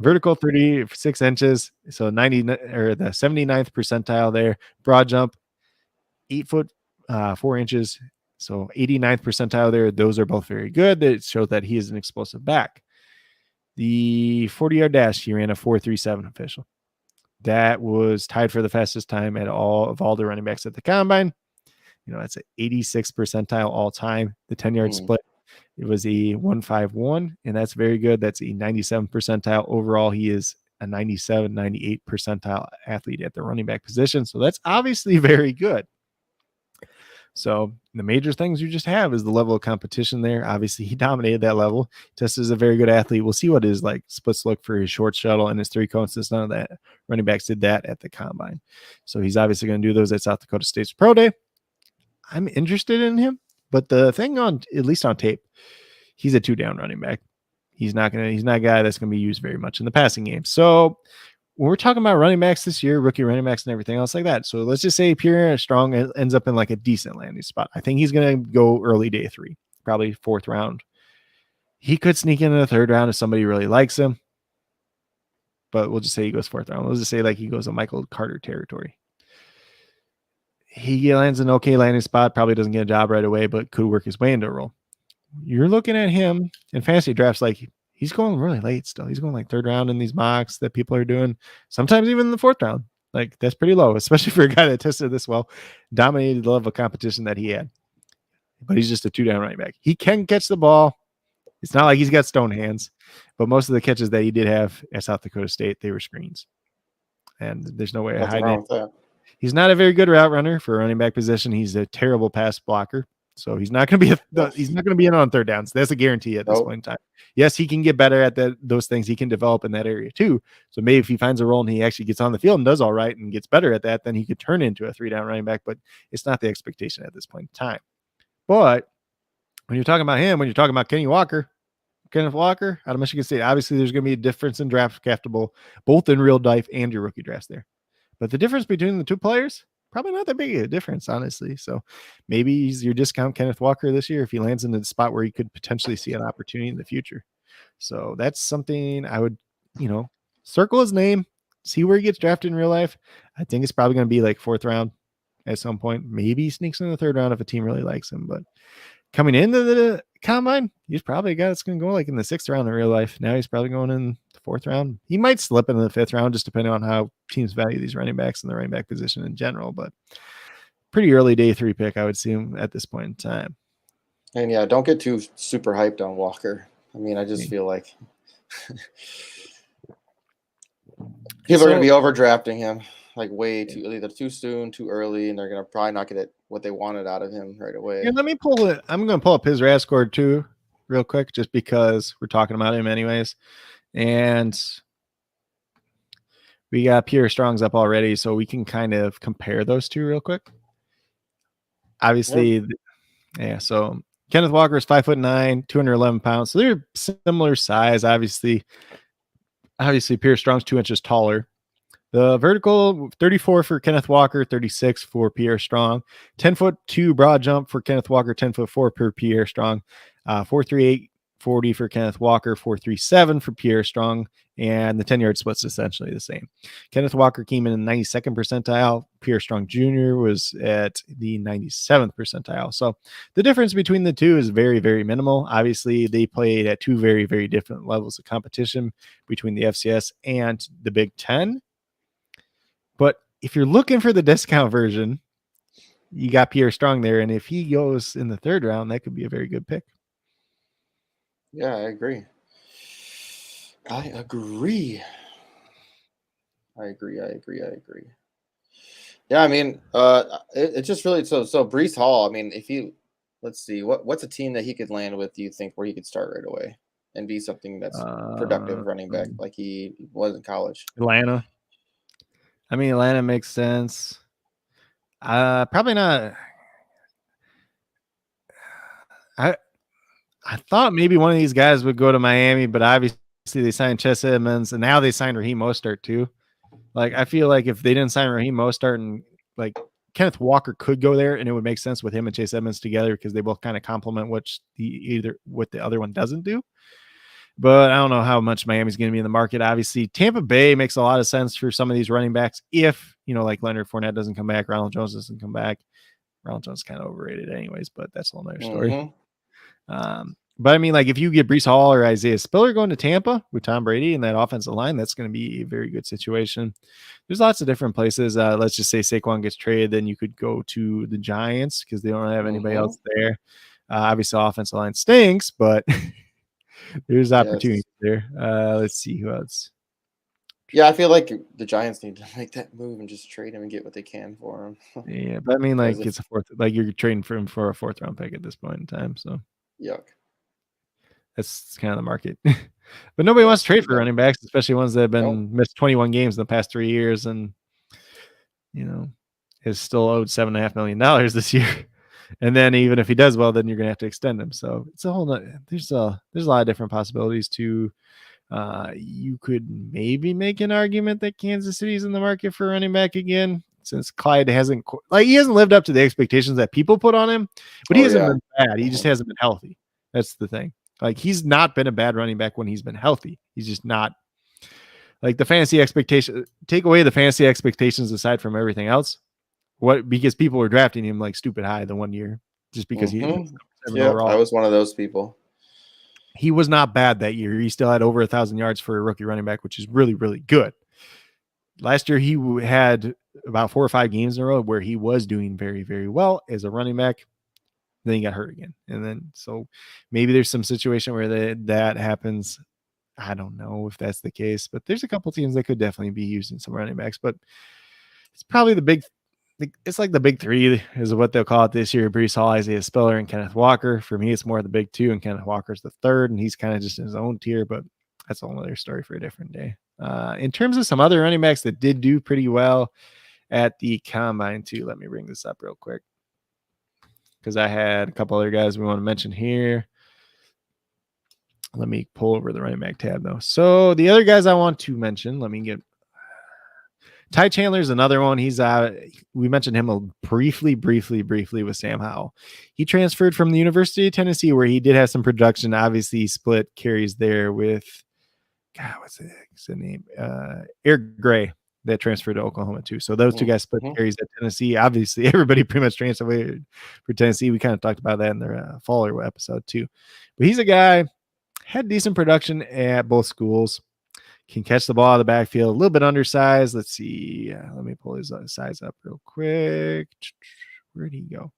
36 inches, so 90 or the 79th percentile there. Broad jump 8 foot 4 inches, so 89th percentile there. Those are both very good. That shows that he is an explosive back. The 40-yard dash, he ran a 4.37 official. That was tied for the fastest time of all the running backs at the combine. That's an 86th percentile all time. The 10-yard split It was a 151, and that's very good. That's a 97 percentile overall. He is a 97, 98 percentile athlete at the running back position. So that's obviously very good. So the major things you just have is the level of competition there. Obviously, he dominated that level. Tested as a very good athlete. We'll see what his like splits look for his short shuttle and his three cone, since none of that running backs did that at the combine. So he's obviously going to do those at South Dakota State's Pro Day. I'm interested in him, but the thing on, at least on tape, he's a 2-down running back. He's not a guy that's going to be used very much in the passing game. So when we're talking about running backs this year, rookie running backs and everything else like that. So let's just say Pierre Strong ends up in like a decent landing spot. I think he's going to go early day 3, probably 4th round. He could sneak into the 3rd round if somebody really likes him, but we'll just say he goes 4th round. We'll just say like he goes to Michael Carter territory. He lands an okay landing spot, probably doesn't get a job right away, but could work his way into a role. You're looking at him in fantasy drafts like he's going really late still. He's going like 3rd round in these mocks that people are doing, sometimes even in the 4th round. Like that's pretty low, especially for a guy that tested this well, dominated the level of competition that he had. But he's just a 2-down running back. He can catch the ball. It's not like he's got stone hands, but most of the catches that he did have at South Dakota State, they were screens. And there's no way of hiding it. He's not a very good route runner for a running back position. He's a terrible pass blocker. So he's not going to be he's not going to be in on 3rd downs. That's a guarantee at this point in time. Yes, he can get better at those things. He can develop in that area too. So maybe if he finds a role and he actually gets on the field and does all right and gets better at that, then he could turn into a 3-down running back. But it's not the expectation at this point in time. But when you're talking about him, when you're talking about Kenneth Walker out of Michigan State, obviously there's going to be a difference in draft draftable, both in real life and your rookie drafts there. But the difference between the two players, probably not that big a difference, honestly. So maybe he's your discount Kenneth Walker this year if he lands in the spot where he could potentially see an opportunity in the future. So that's something I would, circle his name, see where he gets drafted in real life. I think it's probably going to be like 4th round at some point. Maybe he sneaks in the 3rd round if a team really likes him. But coming into the combine, he's probably a guy that's going to go like in the 6th round in real life. Now he's probably going in the 4th round. He might slip into the 5th round, just depending on how teams value these running backs and the running back position in general. But pretty early day 3 pick, I would see him at this point in time. And yeah, don't get too super hyped on Walker. I mean, I just feel like people are going to be overdrafting him like way too, either too soon, too early, and they're going to probably not get what they wanted out of him right away. Yeah, let me pull it. I'm going to pull up his RAS score too, real quick, just because we're talking about him anyways. And we got Pierre Strong's up already, so we can kind of compare those two real quick. Obviously, yeah. So Kenneth Walker is 5'9", 211 pounds. So they're similar size. Obviously, Pierre Strong's 2 inches taller. The vertical 34 for Kenneth Walker, 36 for Pierre Strong. 10'2" broad jump for Kenneth Walker, 10'4" for Pierre Strong. 4.38 40 for Kenneth Walker, 4.37 for Pierre Strong, and the 10-yard split's essentially the same. Kenneth Walker came in the 92nd percentile. Pierre Strong Jr. was at the 97th percentile. So the difference between the two is very, very minimal. Obviously, they played at 2 very, very different levels of competition between the FCS and the Big Ten. But if you're looking for the discount version, you got Pierre Strong there, and if he goes in the 3rd round, that could be a very good pick. Yeah, I agree. Yeah, I mean, it's just really so Breece Hall. I mean, let's see, what's a team that he could land with? Do you think where he could start right away and be something that's productive running back like he was in college? Atlanta. I mean, Atlanta makes sense. Probably not. I thought maybe one of these guys would go to Miami, but obviously they signed Chase Edmonds, and now they signed Raheem Mostert too. Like, I feel like if they didn't sign Raheem Mostert, and like Kenneth Walker could go there, and it would make sense with him and Chase Edmonds together because they both kind of complement what the other one doesn't do. But I don't know how much Miami's going to be in the market. Obviously, Tampa Bay makes a lot of sense for some of these running backs. If, like Leonard Fournette doesn't come back, Ronald Jones doesn't come back. Ronald Jones is kind of overrated anyways, but that's a whole nother story. Mm-hmm. But I mean, like if you get Breece Hall or Isaiah Spiller going to Tampa with Tom Brady in that offensive line, that's going to be a very good situation. There's lots of different places. Let's just say Saquon gets traded, then you could go to the Giants because they don't have anybody else there. Obviously, offensive line stinks, but there's opportunity there. Let's see who else. Yeah, I feel like the Giants need to make that move and just trade him and get what they can for him. Yeah, but I mean, like it's a fourth, like you're trading for him for a 4th round pick at this point in time. So yuck. That's kind of the market. But nobody wants to trade for running backs, especially ones that have been missed 21 games in the past 3 years, and is still owed $7.5 million this year. And then even if he does well, then you're gonna have to extend him. So it's a whole there's a lot of different possibilities to. You could maybe make an argument that Kansas City's in the market for running back again, since Clyde hasn't lived up to the expectations that people put on him, but he hasn't been bad. He just hasn't been healthy. That's the thing. Like, he's not been a bad running back when he's been healthy. He's just not like the fantasy expectation. Take away the fantasy expectations aside from everything else. Because people were drafting him like stupid high the one year just because he. Yeah, I was one of those people. He was not bad that year. He still had over 1,000 yards for a rookie running back, which is really, really good. Last year, he had about 4 or 5 games in a row where he was doing very, very well as a running back. Then he got hurt again. And then, so maybe there's some situation where that happens. I don't know if that's the case, but there's a couple teams that could definitely be using some running backs, but it's probably it's like the big 3 is what they'll call it this year. Breece Hall, Isaiah Spiller, and Kenneth Walker. For me, it's more the big 2, and Kenneth Walker's the 3rd, and he's kind of just in his own tier, but that's a whole other story for a different day. In terms of some other running backs that did do pretty well at the combine too, let me bring this up real quick, because I had a couple other guys we want to mention here. Let me pull over the running back tab though. So the other guys I want to mention, let me get Ty Chandler's another one. He's we mentioned him briefly with Sam Howell. He transferred from the University of Tennessee, where he did have some production. Obviously, he split carries there with what's the name? Eric Gray, that transferred to Oklahoma too. So those 2 guys split carries at Tennessee. Obviously, everybody pretty much transferred for Tennessee. We kind of talked about that in the Faller episode too. But he's a guy, had decent production at both schools, can catch the ball out of the backfield, a little bit undersized. Let's see. Let me pull his size up real quick. Where'd he go?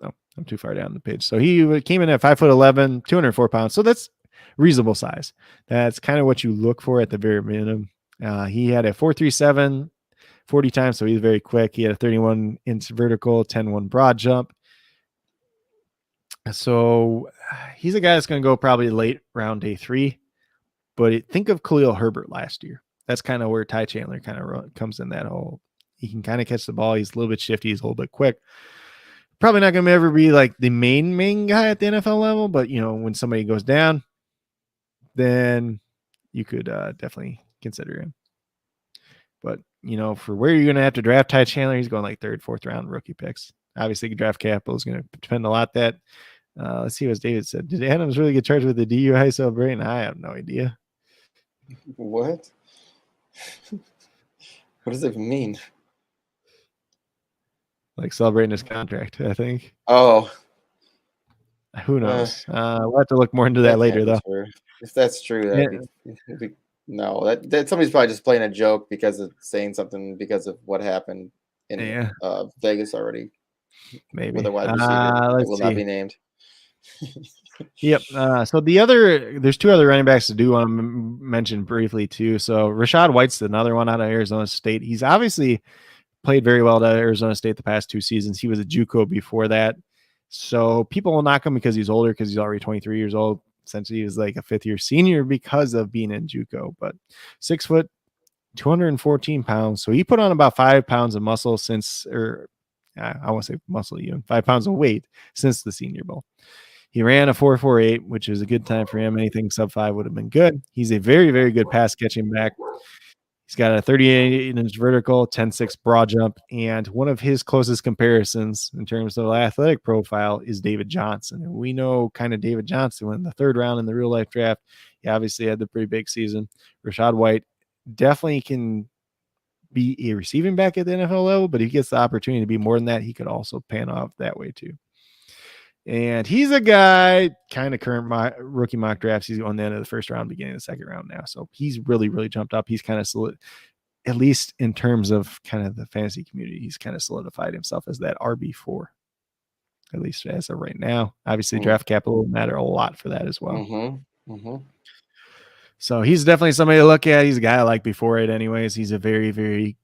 Oh, I'm too far down the page. So he came in at 5'11", 204 pounds. So that's reasonable size. That's kind of what you look for at the very minimum. He had a 4.37 40 times, so he's very quick. He had a 31-inch vertical, 10-1 broad jump. So he's a guy that's going to go probably late round day 3. But think of Khalil Herbert last year. That's kind of where Ty Chandler kind of comes in that hole. He can kind of catch the ball. He's a little bit shifty. He's a little bit quick. Probably not going to ever be like the main guy at the NFL level, but when somebody goes down, then you could definitely consider him. But for where you're going to have to draft Ty Chandler, he's going like 3rd, 4th round rookie picks. Obviously, draft capital is going to depend a lot. Let's see what David said. Did Adams really get charged with the DUI celebration? I have no idea. What? What does it mean? Like celebrating his contract, I think. Oh. Who knows? We'll have to look more into that later, though. True. If that's true, that'd be no. That somebody's probably just playing a joke because of saying something because of what happened in Vegas already. Maybe with a wide receiver that will not be named. Yep. So there's 2 other running backs to do want to mention briefly too. So Rachaad White's another one out of Arizona State. He's obviously played very well at Arizona State the past 2 seasons. He was a JUCO before that. So people will knock him because he's older, because he's already 23 years old. Essentially, he was like a 5th-year senior because of being in JUCO. But 6 foot, 214 pounds. So he put on about 5 pounds of muscle I won't say muscle, even 5 pounds of weight since the Senior Bowl. He ran a 4.48, which is a good time for him. Anything sub 5 would have been good. He's a very, very good pass catching back. He's got a 38-inch vertical, 10.6 broad jump, and one of his closest comparisons in terms of athletic profile is David Johnson. And we know kind of David Johnson in the 3rd round in the real life draft. He obviously had the pretty big season. Rachaad White definitely can be a receiving back at the NFL level, but if he gets the opportunity to be more than that, he could also pan off that way too. And he's a guy, kind of current rookie mock drafts. He's on the end of the 1st round, beginning of the 2nd round now. So he's really, really jumped up. He's kind of solid, at least in terms of kind of the fantasy community. He's kind of solidified himself as that RB4. at least as of right now. Obviously, draft capital will matter a lot for that as well. So he's definitely somebody to look at. He's a guy I like before it anyways. He's a very, very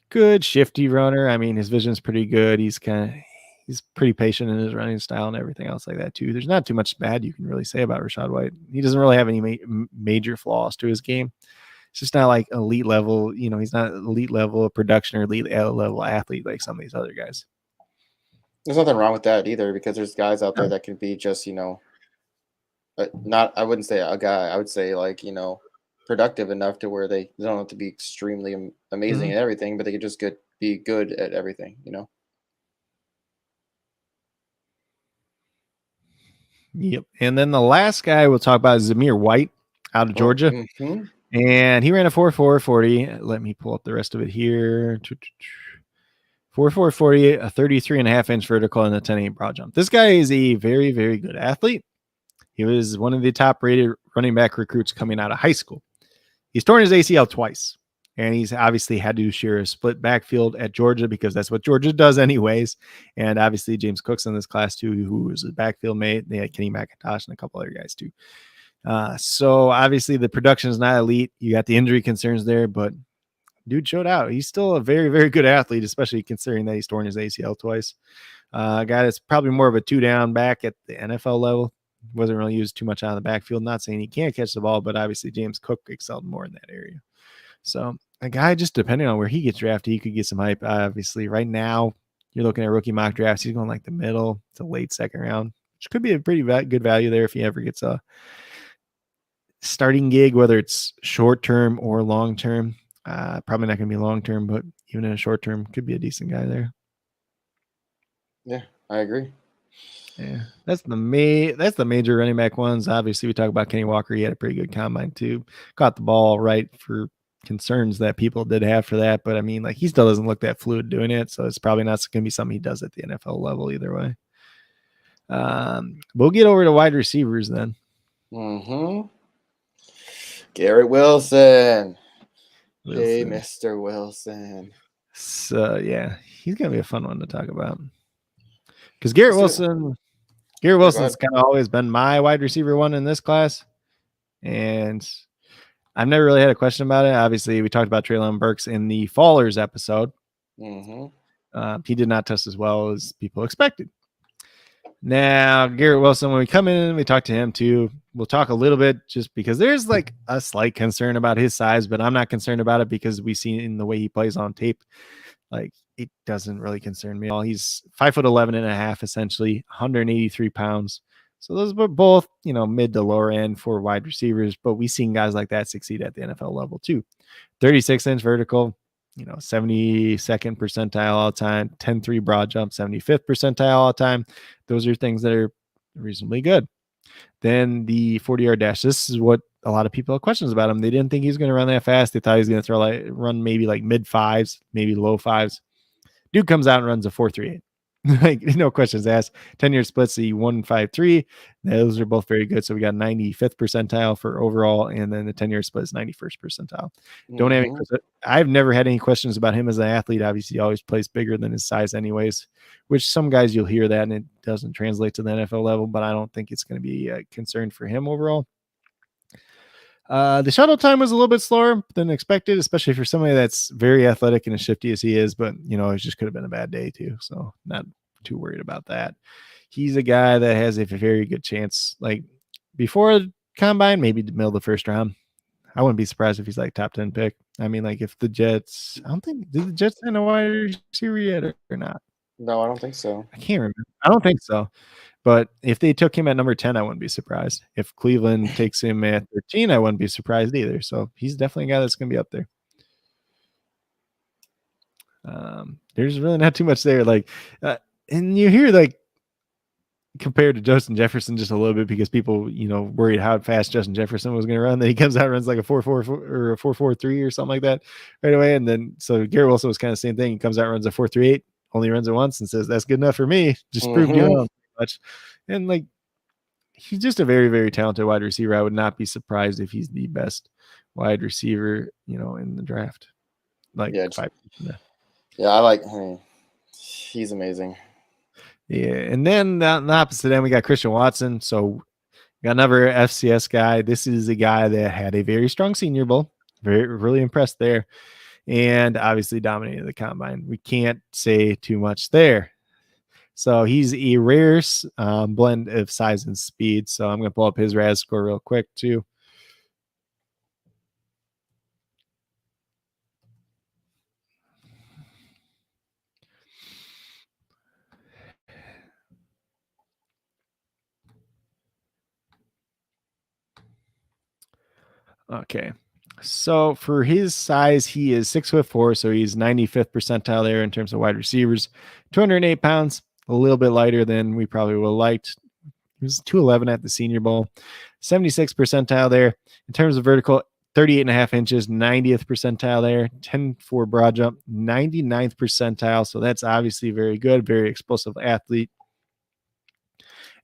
good shifty runner. I mean, his vision's pretty good. He's pretty patient in his running style and everything else like that too. There's not too much bad you can really say about Rachaad White. He doesn't really have any major flaws to his game. It's just not like elite level, he's not elite level of production or elite level athlete like some of these other guys. There's nothing wrong with that either, because there's guys out there that can be just, I wouldn't say a guy, I would say like, productive enough to where they don't have to be extremely amazing at everything, but they could just be good at everything, Yep. And then the last guy we'll talk about is Zamir White out of Georgia. And he ran a 4.440. Let me pull up the rest of it here. 4.440, a 33.5-inch vertical, and a 10.8 broad jump. This guy is a very, very good athlete. He was one of the top-rated running back recruits coming out of high school. He's torn his ACL twice, and he's obviously had to share a split backfield at Georgia because that's what Georgia does anyways. And obviously James Cook's in this class too, who was a backfield mate. They had Kenny McIntosh and a couple other guys too. So obviously the production is not elite. You got the injury concerns there, but dude showed out. He's still a very, very good athlete, especially considering that he's torn his ACL twice. A guy that's probably more of a 2-down back at the NFL level. Wasn't really used too much out of the backfield. Not saying he can't catch the ball, but obviously James Cook excelled more in that area. So a guy, just depending on where he gets drafted, he could get some hype. Obviously, right now you're looking at rookie mock drafts. He's going like the middle to late second round, which could be a pretty good value there if he ever gets a starting gig, whether it's short term or long term. Probably not going to be long term, but even in a short term, could be a decent guy there. Yeah, I agree. Yeah, that's the major running back ones. Obviously, we talk about Kenny Walker. He had a pretty good combine too. Caught the ball right for concerns that people did have for that. But I mean, like, he still doesn't look that fluid doing it. So it's probably not going to be something he does at the NFL level either way. We'll get over to wide receivers then. Garrett Wilson. Hey, Mr. Wilson. So yeah, he's going to be a fun one to talk about. Because Garrett Wilson's kind of always been my wide receiver one in this class. And I've never really had a question about it. Obviously, we talked about Treylon Burks in the Fallers episode. He did not test as well as people expected. Now, Garrett Wilson, when we come in, we talk to him too. We'll talk a little bit just because there's like a slight concern about his size, but I'm not concerned about it because we see in the way he plays on tape. Like, it doesn't really concern me at all. He's 5'11.5", essentially 183 pounds. So those are both, mid to lower end for wide receivers, but we've seen guys like that succeed at the NFL level too. 36-inch vertical, 72nd percentile all time, 10.3 broad jump, 75th percentile all time. Those are things that are reasonably good. Then the 40-yard dash. This is what a lot of people have questions about him. They didn't think he was going to run that fast. They thought he was going to run maybe like mid fives, maybe low fives. Dude comes out and runs a 4.38. Like, no questions asked. 10-year splits, the 1.53. Those are both very good. So we got 95th percentile for overall, and then the 10-year split is 91st percentile. Don't have any. I've never had any questions about him as an athlete. Obviously, he always plays bigger than his size, anyways. Which some guys you'll hear that and it doesn't translate to the NFL level, but I don't think it's going to be a concern for him overall. The shuttle time was a little bit slower than expected, especially for somebody that's very athletic and as shifty as he is, but it just could have been a bad day too. So not too worried about that. He's a guy that has a very good chance, like before combine, maybe the middle of the first round. I wouldn't be surprised if he's like top 10 pick. I mean, like if the Jets, did the Jets sign a wide receiver yet or not? No, I don't think so. I can't remember. I don't think so. But if they took him at number 10, I wouldn't be surprised. If Cleveland takes him at 13, I wouldn't be surprised either. So he's definitely a guy that's going to be up there. There's really not too much there. Like, and you hear like compared to Justin Jefferson just a little bit because people, worried how fast Justin Jefferson was going to run. Then he comes out and runs like a 4.44 or a 4.43 or something like that right away. And then so Garrett Wilson was kind of the same thing. He comes out and runs a 4.38, only runs it once and says, that's good enough for me. Just proved you wrong. Much. And like, he's just a very, very talented wide receiver. I would not be surprised if he's the best wide receiver, in the draft. Like, I like him. He's amazing. Yeah, and then on the opposite end, we got Christian Watson. So got another FCS guy. This is a guy that had a very strong Senior Bowl. Really impressed there, and obviously dominated the combine. We can't say too much there. So he's a rare blend of size and speed. So I'm going to pull up his RAS score real quick too. Okay. So for his size, he is 6'4", so he's 95th percentile there in terms of wide receivers. 208 pounds, a little bit lighter than we probably would have liked. He was 211 at the Senior Bowl, 76th percentile there. In terms of vertical, 38.5 inches, 90th percentile there. 10 for broad jump, 99th percentile. So that's obviously very good, very explosive athlete.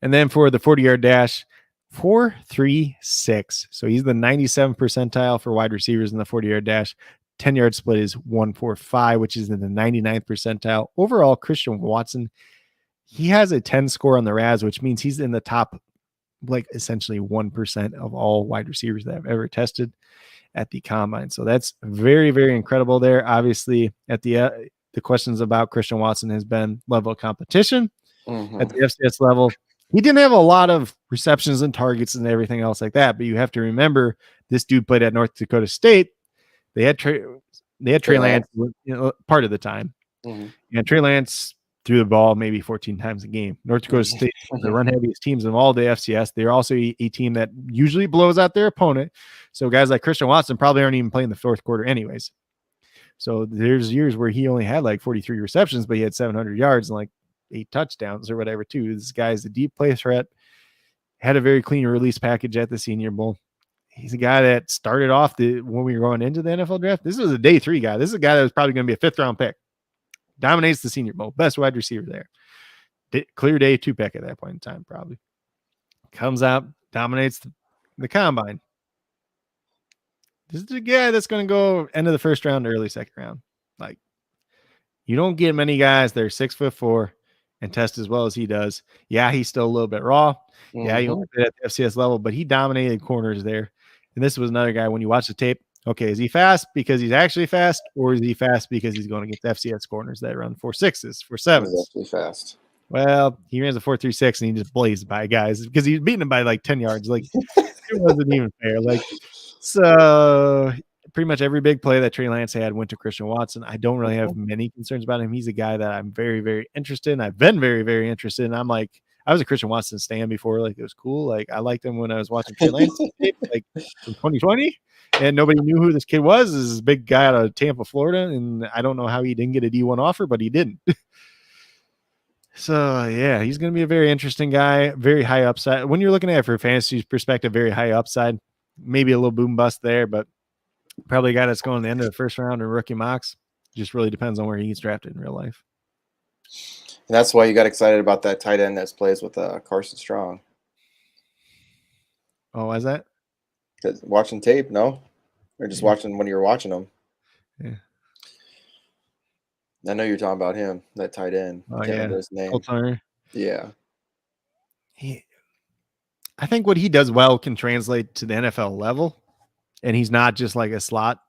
And then for the 40-yard dash, 4.36. So he's the 97th percentile for wide receivers in the 40-yard dash. 10-yard split is 1.45, which is in the 99th percentile. Overall, Christian Watson, he has a 10 score on the RAS, which means he's in the top, like essentially 1% of all wide receivers that have ever tested at the combine. So that's very, very incredible there. Obviously, at the questions about Christian Watson has been level of competition at the FCS level. He didn't have a lot of receptions and targets and everything else like that, but you have to remember this dude played at North Dakota State. They had Trey Lance, part of the time, and Trey Lance threw the ball maybe 14 times a game. North Dakota State, the run heaviest teams of all the FCS. They're also a team that usually blows out their opponent. So guys like Christian Watson probably aren't even playing the fourth quarter anyways. So there's years where he only had like 43 receptions, but he had 700 yards and like 8 touchdowns or whatever too. This guy's a deep play threat, had a very clean release package at the Senior Bowl. He's a guy that started off when we were going into the NFL draft. This was a day 3 guy. This is a guy that was probably going to be a 5th round pick. Dominates the Senior Bowl. Best wide receiver there. Clear day 2 pick at that point in time, probably. Comes out, dominates the combine. This is a guy that's going to go end of the first round, early second round. Like, you don't get many guys that are 6'4" and test as well as he does. Yeah, he's still a little bit raw. Yeah, he only played at the FCS level, but he dominated corners there. And this was another guy, when you watch the tape, okay, is he fast because he's actually fast, or is he fast because he's going against FCS corners that run 4.6s, 4.7s? He's actually fast. Well, he ran a 4.36 and he just blazed by guys because he's beating him by like 10 yards. Like, it wasn't even fair. Like, so pretty much every big play that Trey Lance had went to Christian Watson. I don't really have many concerns about him. He's a guy that I'm very, very interested in. I've been very, very interested in. I'm like, I was a Christian Watson stan before. Like, it was cool. Like, I liked him when I was watching Trey Lance like from 2020, and nobody knew who this kid was. This is this big guy out of Tampa, Florida, and I don't know how he didn't get a D1 offer, but he didn't. So, yeah, he's going to be a very interesting guy, very high upside. When you're looking at it from a fantasy perspective, very high upside, maybe a little boom bust there, but probably a guy that's going to the end of the first round in rookie mocks. Just really depends on where he gets drafted in real life. And that's why you got excited about that tight end that plays with Carson Strong. Oh, why is that? Because watching tape, no? Or just watching when you were watching them? Yeah. I know you're talking about him, that tight end. Oh, yeah. His name. Yeah. I think what he does well can translate to the NFL level, and he's not just like a slot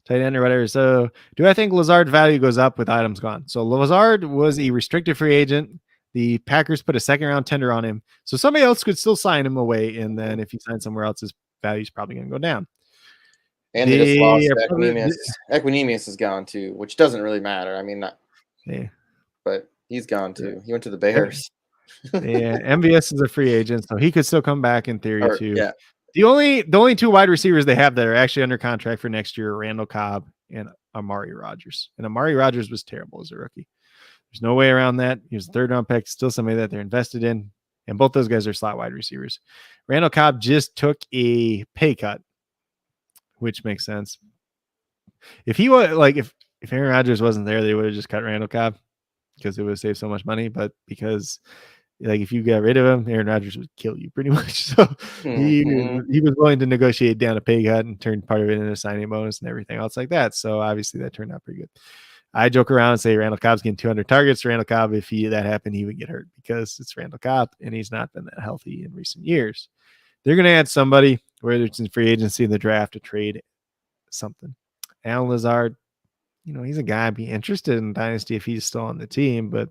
tight end or whatever. So do I think Lazard's value goes up with items gone? So Lazard was a restricted free agent. The Packers put a second-round tender on him. So somebody else could still sign him away, and then if he signs somewhere else, his value is probably going to go down. And they just lost Equinemius. Equinemius is gone too, which doesn't really matter. I mean, but he's gone too. He went to the Bears. Yeah, MVS is a free agent, so he could still come back in theory too. Yeah. The only 2 wide receivers they have that are actually under contract for next year are Randall Cobb and Amari Rodgers. And Amari Rodgers was terrible as a rookie. There's no way around that. He was a 3rd-round pick, still somebody that they're invested in. And both those guys are slot wide receivers. Randall Cobb just took a pay cut, which makes sense. If he was like, if Aaron Rodgers wasn't there, they would have just cut Randall Cobb because it would have saved so much money. But because Like if you got rid of him, Aaron Rodgers would kill you pretty much. So he was willing to negotiate down a pay cut and turn part of it into a signing bonus and everything else like that. So obviously that turned out pretty good. I joke around and say Randall Cobb's getting 200 targets. Randall Cobb, if that happened, he would get hurt because it's Randall Cobb and he's not been that healthy in recent years. They're going to add somebody, whether it's in free agency, in the draft, to trade something. Alan Lazard, he's a guy I'd be interested in Dynasty if he's still on the team, but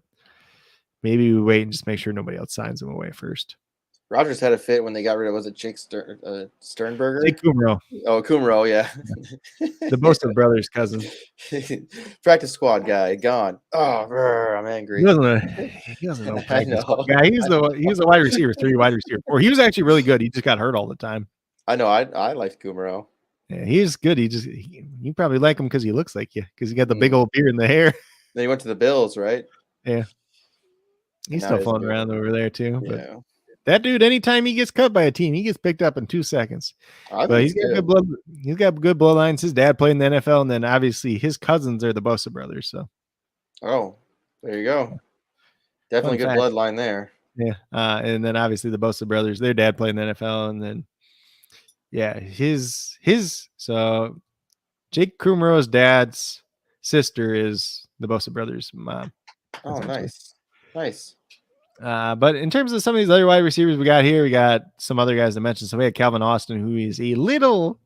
maybe we wait and just make sure nobody else signs him away first. Rodgers had a fit when they got rid of, was it Jake Sternberger? Jake Kumro. Oh, Kumro, yeah. The Bosa brothers' cousin. Practice squad guy, gone. Oh, I'm angry. He wasn't no practice squad guy. He was a wide receiver 3, wide receiver 4. He was actually really good. He just got hurt all the time. I know. I liked Kumro. Yeah, he's good. You probably like him because he looks like you, because he got the big old beard and the hair. Then he went to the Bills, right? Yeah. He's still floating around over there too. But yeah. That dude, anytime he gets cut by a team, he gets picked up in 2 seconds. But he's got good blood. He's got good bloodlines. His dad played in the NFL, and then obviously his cousins are the Bosa brothers. So, there you go. Definitely good bloodline there. Yeah, and then obviously the Bosa brothers, their dad played in the NFL, and then so Jake Kumro's dad's sister is the Bosa brothers' mom. Oh, nice. But in terms of some of these other wide receivers we got here, we got some other guys to mention. So we had Calvin Austin, who is a little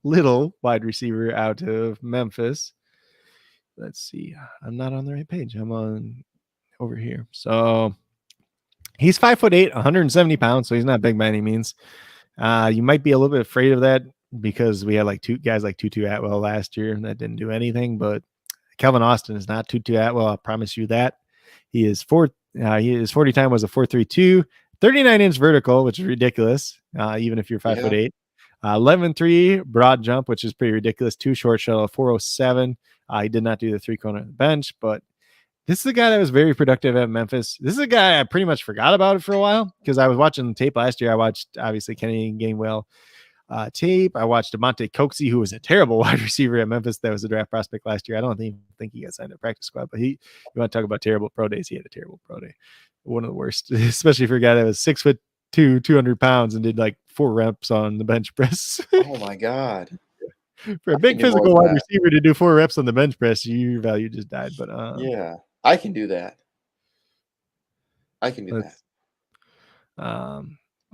wide receiver out of Memphis. Let's see. I'm not on the right page. I'm on over here. So he's 5'8", 170 pounds. So he's not big by any means. You might be a little bit afraid of that because we had like two guys like Tutu Atwell last year and that didn't do anything. But Calvin Austin is not Tutu Atwell. I promise you that. His 40 time was a 4.32, 39-inch vertical, which is ridiculous, even if you're 5'8". 11.3 broad jump, which is pretty ridiculous. 2 short shuttle, 4.07. He did not do the 3-cone on the bench, but this is a guy that was very productive at Memphis. This is a guy I pretty much forgot about it for a while because I was watching tape last year. I watched obviously Kenny Gainwell tape. I watched DeMonte Coxey, who was a terrible wide receiver at Memphis. That was a draft prospect last year. I don't think he got signed to practice squad, but you want to talk about terrible pro days. He had a terrible pro day. One of the worst, especially for a guy that was 6'2", 200 pounds and did like 4 reps on the bench press. Oh my God. For a big physical wide receiver to do 4 reps on the bench press, your value just died. But yeah, I can do that.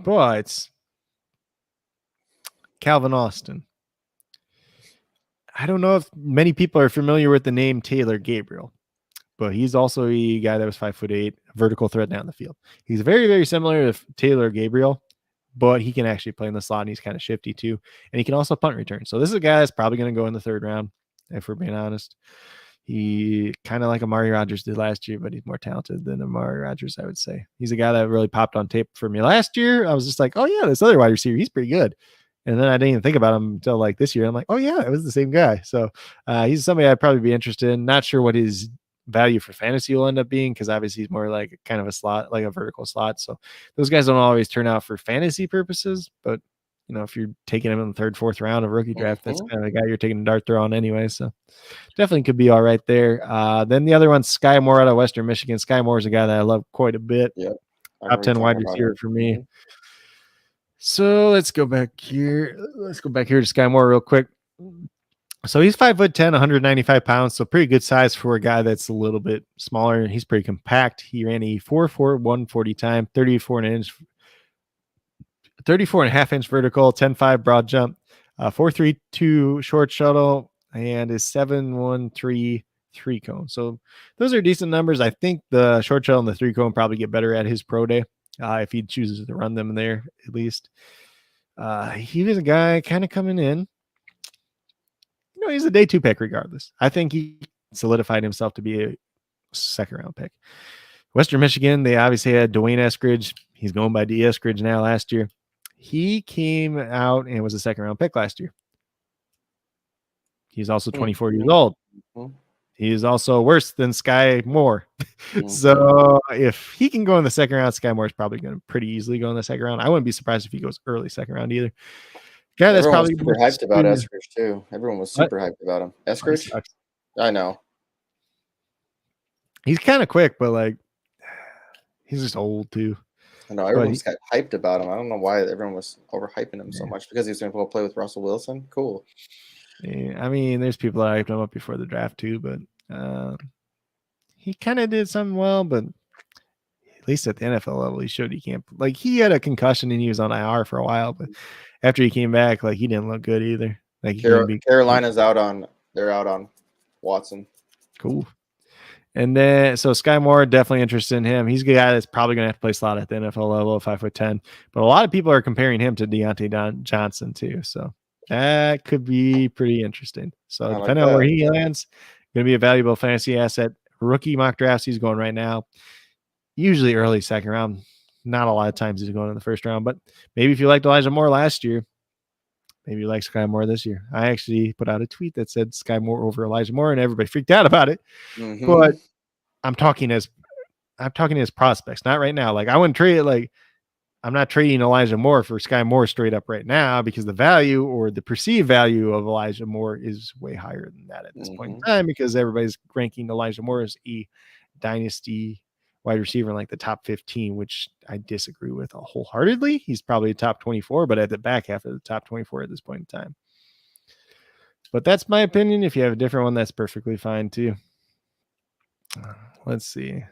But Calvin Austin. I don't know if many people are familiar with the name Taylor Gabriel, but he's also a guy that was 5'8", vertical threat down the field. He's very, very similar to Taylor Gabriel, but he can actually play in the slot and he's kind of shifty too. And he can also punt return. So this is a guy that's probably going to go in the 3rd round, if we're being honest. He kind of like Amari Rodgers did last year, but he's more talented than Amari Rodgers, I would say. He's a guy that really popped on tape for me last year. I was just like, oh yeah, this other wide receiver, he's pretty good. And then I didn't even think about him until like this year. I'm like, oh yeah, it was the same guy. So he's somebody I'd probably be interested in. Not sure what his value for fantasy will end up being because obviously he's more like kind of a slot, like a vertical slot. So those guys don't always turn out for fantasy purposes. But if you're taking him in the 3rd, 4th round of rookie draft, that's kind of the guy you're taking a dart throw on anyway. So definitely could be all right there. Then the other one's Sky Moore out of Western Michigan. Sky Moore is a guy that I love quite a bit. Yep. Top 10 wide receiver for me. So let's go back here. To Sky Moore real quick. So he's 5'10", 195 pounds. So pretty good size for a guy that's a little bit smaller. He's pretty compact. He ran a 4.4, 140 time, 34.5-inch vertical, 10.5 broad jump, 4.32 short shuttle, and a 7.13 3-cone. So those are decent numbers. I think the short shuttle and the 3-cone probably get better at his pro day. If he chooses to run them there, at least. He was a guy kind of coming in. He's a day 2 pick regardless. I think he solidified himself to be a 2nd round pick. Western Michigan, they obviously had Dwayne Eskridge. He's going by D. Eskridge now last year. He came out and was a 2nd round pick last year. He's also 24 years old. He's also worse than Sky Moore. So if he can go in the 2nd round, Sky Moore is probably going to pretty easily go in the 2nd round. I wouldn't be surprised if he goes early 2nd round either. Guy that's probably super hyped about Eskridge too. Everyone was super hyped about him. Eskridge? I know. He's kind of quick, but like he's just old too. I know everyone just got hyped about him. I don't know why everyone was overhyping him so much, because he was going to go play with Russell Wilson. Cool. Yeah, I mean, there's people that hyped him up before the draft too, but he kind of did something well, but at least at the NFL level, he showed he can't. Like, he had a concussion and he was on IR for a while, but after he came back, like, he didn't look good either. Like, Carolina's out on Watson. Cool. And then, so Sky Moore, definitely interested in him. He's a guy that's probably going to have to play slot at the NFL level, 5'10". But a lot of people are comparing him to Deontay Johnson too. So that could be pretty interesting. So depending on where he lands, going to be a valuable fantasy asset. Rookie mock drafts he's going right now, usually early second round. Not a lot of times he's going in the first round, but maybe if you liked Elijah Moore last year, maybe you like Sky Moore this year. I actually put out a tweet that said Sky Moore over Elijah Moore, and everybody freaked out about it. Mm-hmm. But I'm talking as prospects, not right now. Like, I wouldn't trade it. Like, I'm not trading Elijah Moore for Sky Moore straight up right now, because the value, or the perceived value, of Elijah Moore is way higher than that at this point in time, because everybody's ranking Elijah Moore as a dynasty wide receiver in like the top 15, which I disagree with wholeheartedly. He's probably top 24, but at the back half of the top 24 at this point in time. But that's my opinion. If you have a different one, that's perfectly fine too. Let's see.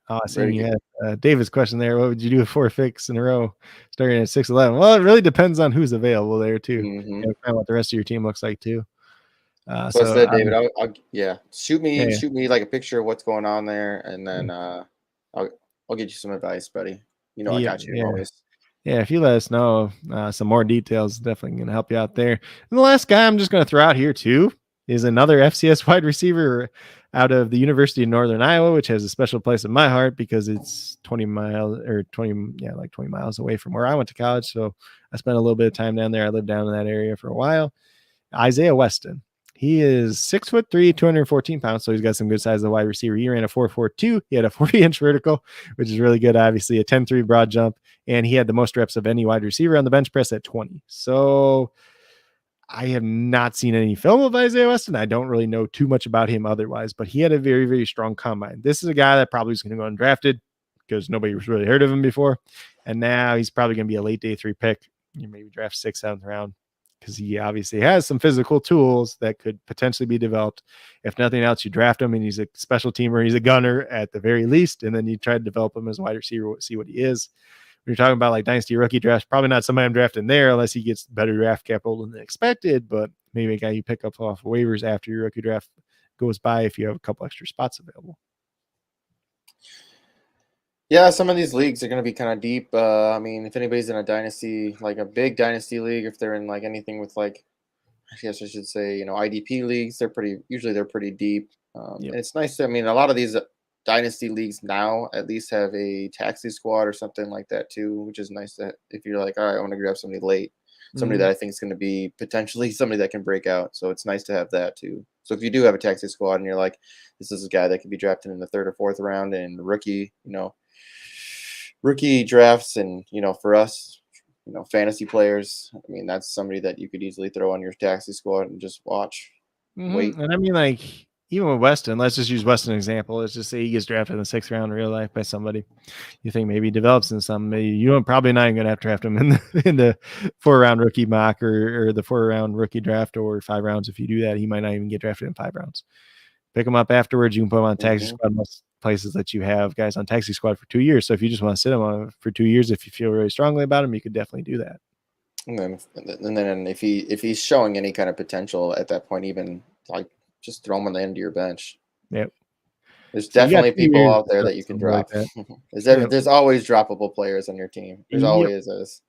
I see you had David's question there. What would you do with 4 picks in a row starting at 6'11"? Well, it really depends on who's available there too, and what the rest of your team looks like too. So I said, David, I'll shoot me like a picture of what's going on there, and then I'll get you some advice, buddy. You know, I got you always. Yeah, if you let us know some more details, definitely going to help you out there. And the last guy I'm just going to throw out here too is another FCS wide receiver out of the University of Northern Iowa, which has a special place in my heart because it's 20 miles away from where I went to college. So I spent a little bit of time down there. I lived down in that area for a while. Isaiah Weston. He is 6'3", 214 pounds, so he's got some good size of wide receiver. He ran a 4.42. He had a 40-inch vertical, which is really good, obviously, a 10.3 broad jump, and he had the most reps of any wide receiver on the bench press at 20. So I have not seen any film of Isaiah Weston. I don't really know too much about him otherwise, but he had a very, very strong combine. This is a guy that probably is going to go undrafted because nobody was really heard of him before, and now he's probably going to be a late day 3 pick. You maybe draft 6th, 7th round, because he obviously has some physical tools that could potentially be developed. If nothing else, you draft him and he's a special teamer. He's a gunner at the very least. And then you try to develop him as a wide receiver, see what he is. When you're talking about like dynasty rookie drafts, probably not somebody I'm drafting there unless he gets better draft capital than expected, but maybe a guy you pick up off waivers after your rookie draft goes by if you have a couple extra spots available. Yeah, some of these leagues are going to be kind of deep. I mean, if anybody's in a dynasty, like a big dynasty league, if they're in like anything with like, I guess I should say, IDP leagues, they're pretty deep. And it's nice to, I mean, a lot of these dynasty leagues now at least have a taxi squad or something like that too, which is nice that if you're like, all right, I want to grab somebody late, somebody that I think is going to be potentially somebody that can break out. So it's nice to have that too. So if you do have a taxi squad and you're like, this is a guy that could be drafted in the 3rd or 4th round and rookie drafts, and for us, fantasy players, I mean, that's somebody that you could easily throw on your taxi squad and just watch. Wait. And I mean, like, even with Weston, let's just use Weston as an example. Let's just say he gets drafted in the 6th round in real life by somebody. You think maybe he develops in some, maybe you probably not even going to have to draft him in the 4-round rookie mock or the 4-round rookie draft, or 5 rounds. If you do that, he might not even get drafted in 5 rounds. Pick him up afterwards. You can put him on taxi squad. Most places that you have guys on taxi squad for 2 years. So if you just want to sit him on for 2 years, if you feel really strongly about him, you could definitely do that. And then if he's showing any kind of potential at that point, even like just throw him on the end of your bench. Yep. There's definitely people out there that you can drop. Like there's always droppable players on your team. There's always is.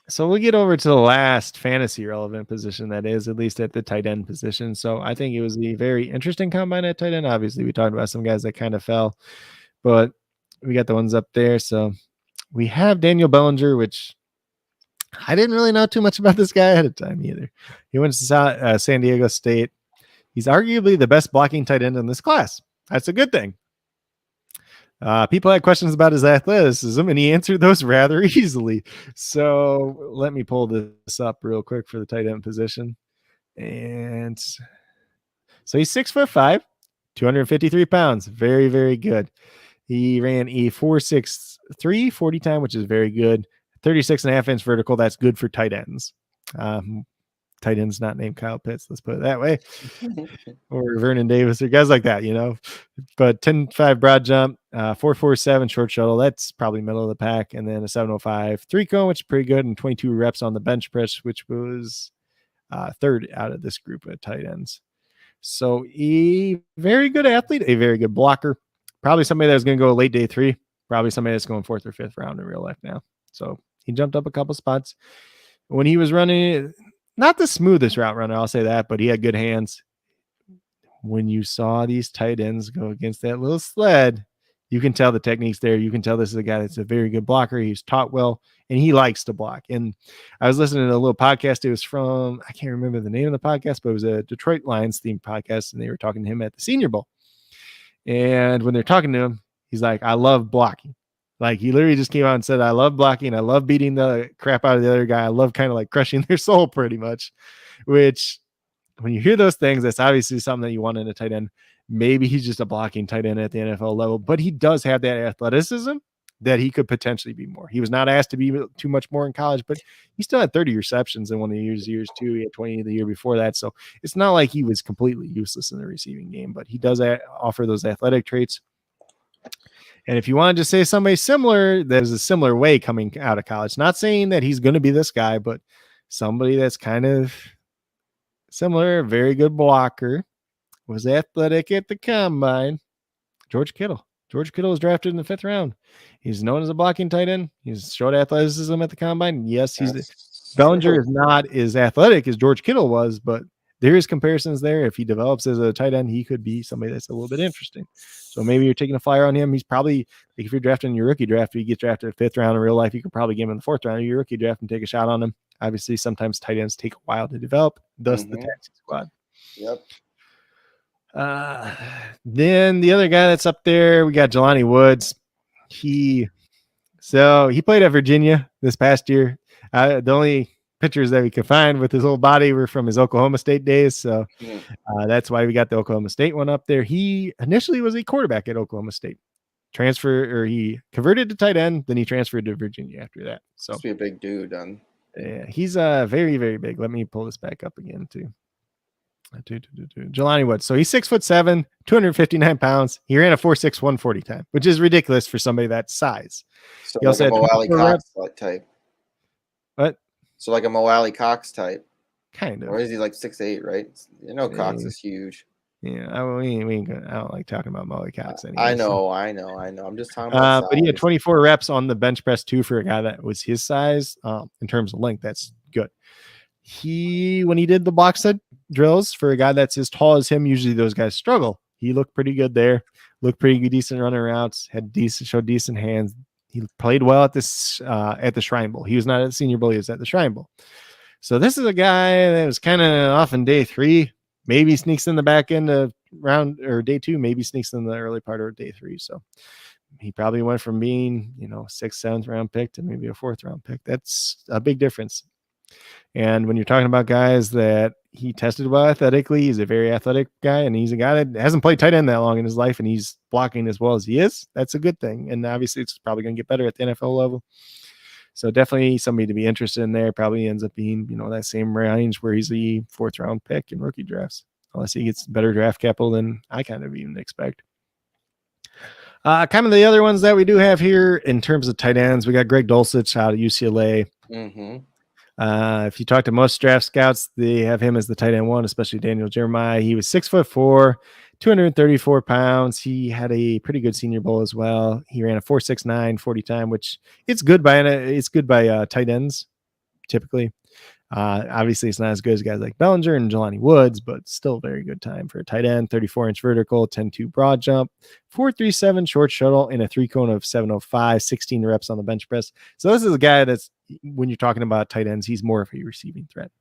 So we'll get over to the last fantasy relevant position, that is, at least at the tight end position. So I think it was a very interesting combine at tight end. Obviously, we talked about some guys that kind of fell, but we got the ones up there. So we have Daniel Bellinger, which I didn't really know too much about this guy ahead of time either. He went to San Diego State. He's arguably the best blocking tight end in this class. That's a good thing. People had questions about his athleticism, and he answered those rather easily. So let me pull this up real quick for the tight end position. And so he's 6'5", 253 pounds. Very, very good. He ran a 4.63 40 time, which is very good. 36.5-inch vertical. That's good for tight ends. Tight ends not named Kyle Pitts. Let's put it that way. Or Vernon Davis or guys like that, But 10.5 broad jump, 4.47 short shuttle. That's probably middle of the pack. And then a 7.05 three cone, which is pretty good. And 22 reps on the bench press, which was third out of this group of tight ends. So a very good athlete, a very good blocker. Probably somebody that's going to go late day 3. Probably somebody that's going 4th or 5th round in real life now. So he jumped up a couple spots. When he was running, not the smoothest route runner, I'll say that, but he had good hands. When you saw these tight ends go against that little sled, you can tell the technique's there. You can tell this is a guy that's a very good blocker. He's taught well, and he likes to block. And I was listening to a little podcast. It was from, I can't remember the name of the podcast, but it was a Detroit Lions themed podcast, and they were talking to him at the Senior Bowl. And when they're talking to him, he's like, I love blocking. Like, he literally just came out and said, I love blocking. I love beating the crap out of the other guy. I love kind of like crushing their soul pretty much, which when you hear those things, that's obviously something that you want in a tight end. Maybe he's just a blocking tight end at the NFL level, but he does have that athleticism that he could potentially be more. He was not asked to be too much more in college, but he still had 30 receptions in one of the years too. He had 20 the year before that. So it's not like he was completely useless in the receiving game, but he does offer those athletic traits. And if you want to just say somebody similar, there's a similar way coming out of college. Not saying that he's going to be this guy, but somebody that's kind of similar, very good blocker, was athletic at the combine. George Kittle. George Kittle was drafted in the 5th round. He's known as a blocking tight end. He's showed athleticism at the combine. Yes, Bellinger is not as athletic as George Kittle was, but there is comparisons there. If he develops as a tight end, he could be somebody that's a little bit interesting. So maybe you're taking a flyer on him. He's probably, like, if you're drafting your rookie draft, if he gets drafted 5th round in real life, you could probably get him in the 4th round of your rookie draft and take a shot on him. Obviously, sometimes tight ends take a while to develop, thus the taxi squad. Yep. Then the other guy that's up there, we got Jelani Woods. He played at Virginia this past year. The only pictures that we could find with his whole body were from his Oklahoma State days. So that's why we got the Oklahoma State one up there. He initially was a quarterback at Oklahoma State. He converted to tight end, then he transferred to Virginia after that. So must be a big dude. Yeah, he's very, very big. Let me pull this back up again too. Jelani Woods. So he's 6'7", 259 pounds. He ran a 4.6 140 time, which is ridiculous for somebody that size. So he also like a Mo Alley Cox type. What? So like a Mo Alley Cox type. Kind of. Or is he like 6'8", right? Cox is huge. Yeah, I don't like talking about Molly Cox anymore. I know. I'm just talking about but he had 24 reps on the bench press too for a guy that was his size. In terms of length, that's good. When he did the box set drills for a guy that's as tall as him, usually those guys struggle. He looked pretty good there. Looked pretty good, decent running routes. Showed decent hands. He played well at the Shrine Bowl. He was not at the Senior Bowl. He was at the Shrine Bowl. So this is a guy that was kind of off in day 3. Maybe sneaks in the back end of round or day 2. Maybe sneaks in the early part of day 3. So he probably went from being 6th, 7th round pick to maybe a 4th round pick. That's a big difference. And when you're talking about guys that he tested well athletically, he's a very athletic guy, and he's a guy that hasn't played tight end that long in his life, and he's blocking as well as he is. That's a good thing. And obviously it's probably going to get better at the NFL level. So definitely somebody to be interested in there. Probably ends up being, that same range where he's the 4th round pick in rookie drafts, unless he gets better draft capital than I kind of even expect. Kind of the other ones that we do have here in terms of tight ends, we got Greg Dulcich out of UCLA. Mm-hmm. If you talk to most draft scouts, they have him as the tight end 1, especially Daniel Jeremiah. He was 6'4", 234 pounds. He had a pretty good Senior Bowl as well. He ran a 4.69 40 time, which it's good by tight ends typically. Obviously, it's not as good as guys like Bellinger and Jelani Woods, but still a very good time for a tight end. 34-inch vertical, 10.2 broad jump, 4.37 short shuttle, and a 3 cone of 7.05, 16 reps on the bench press. So this is a guy that's, when you're talking about tight ends, he's more of a receiving threat.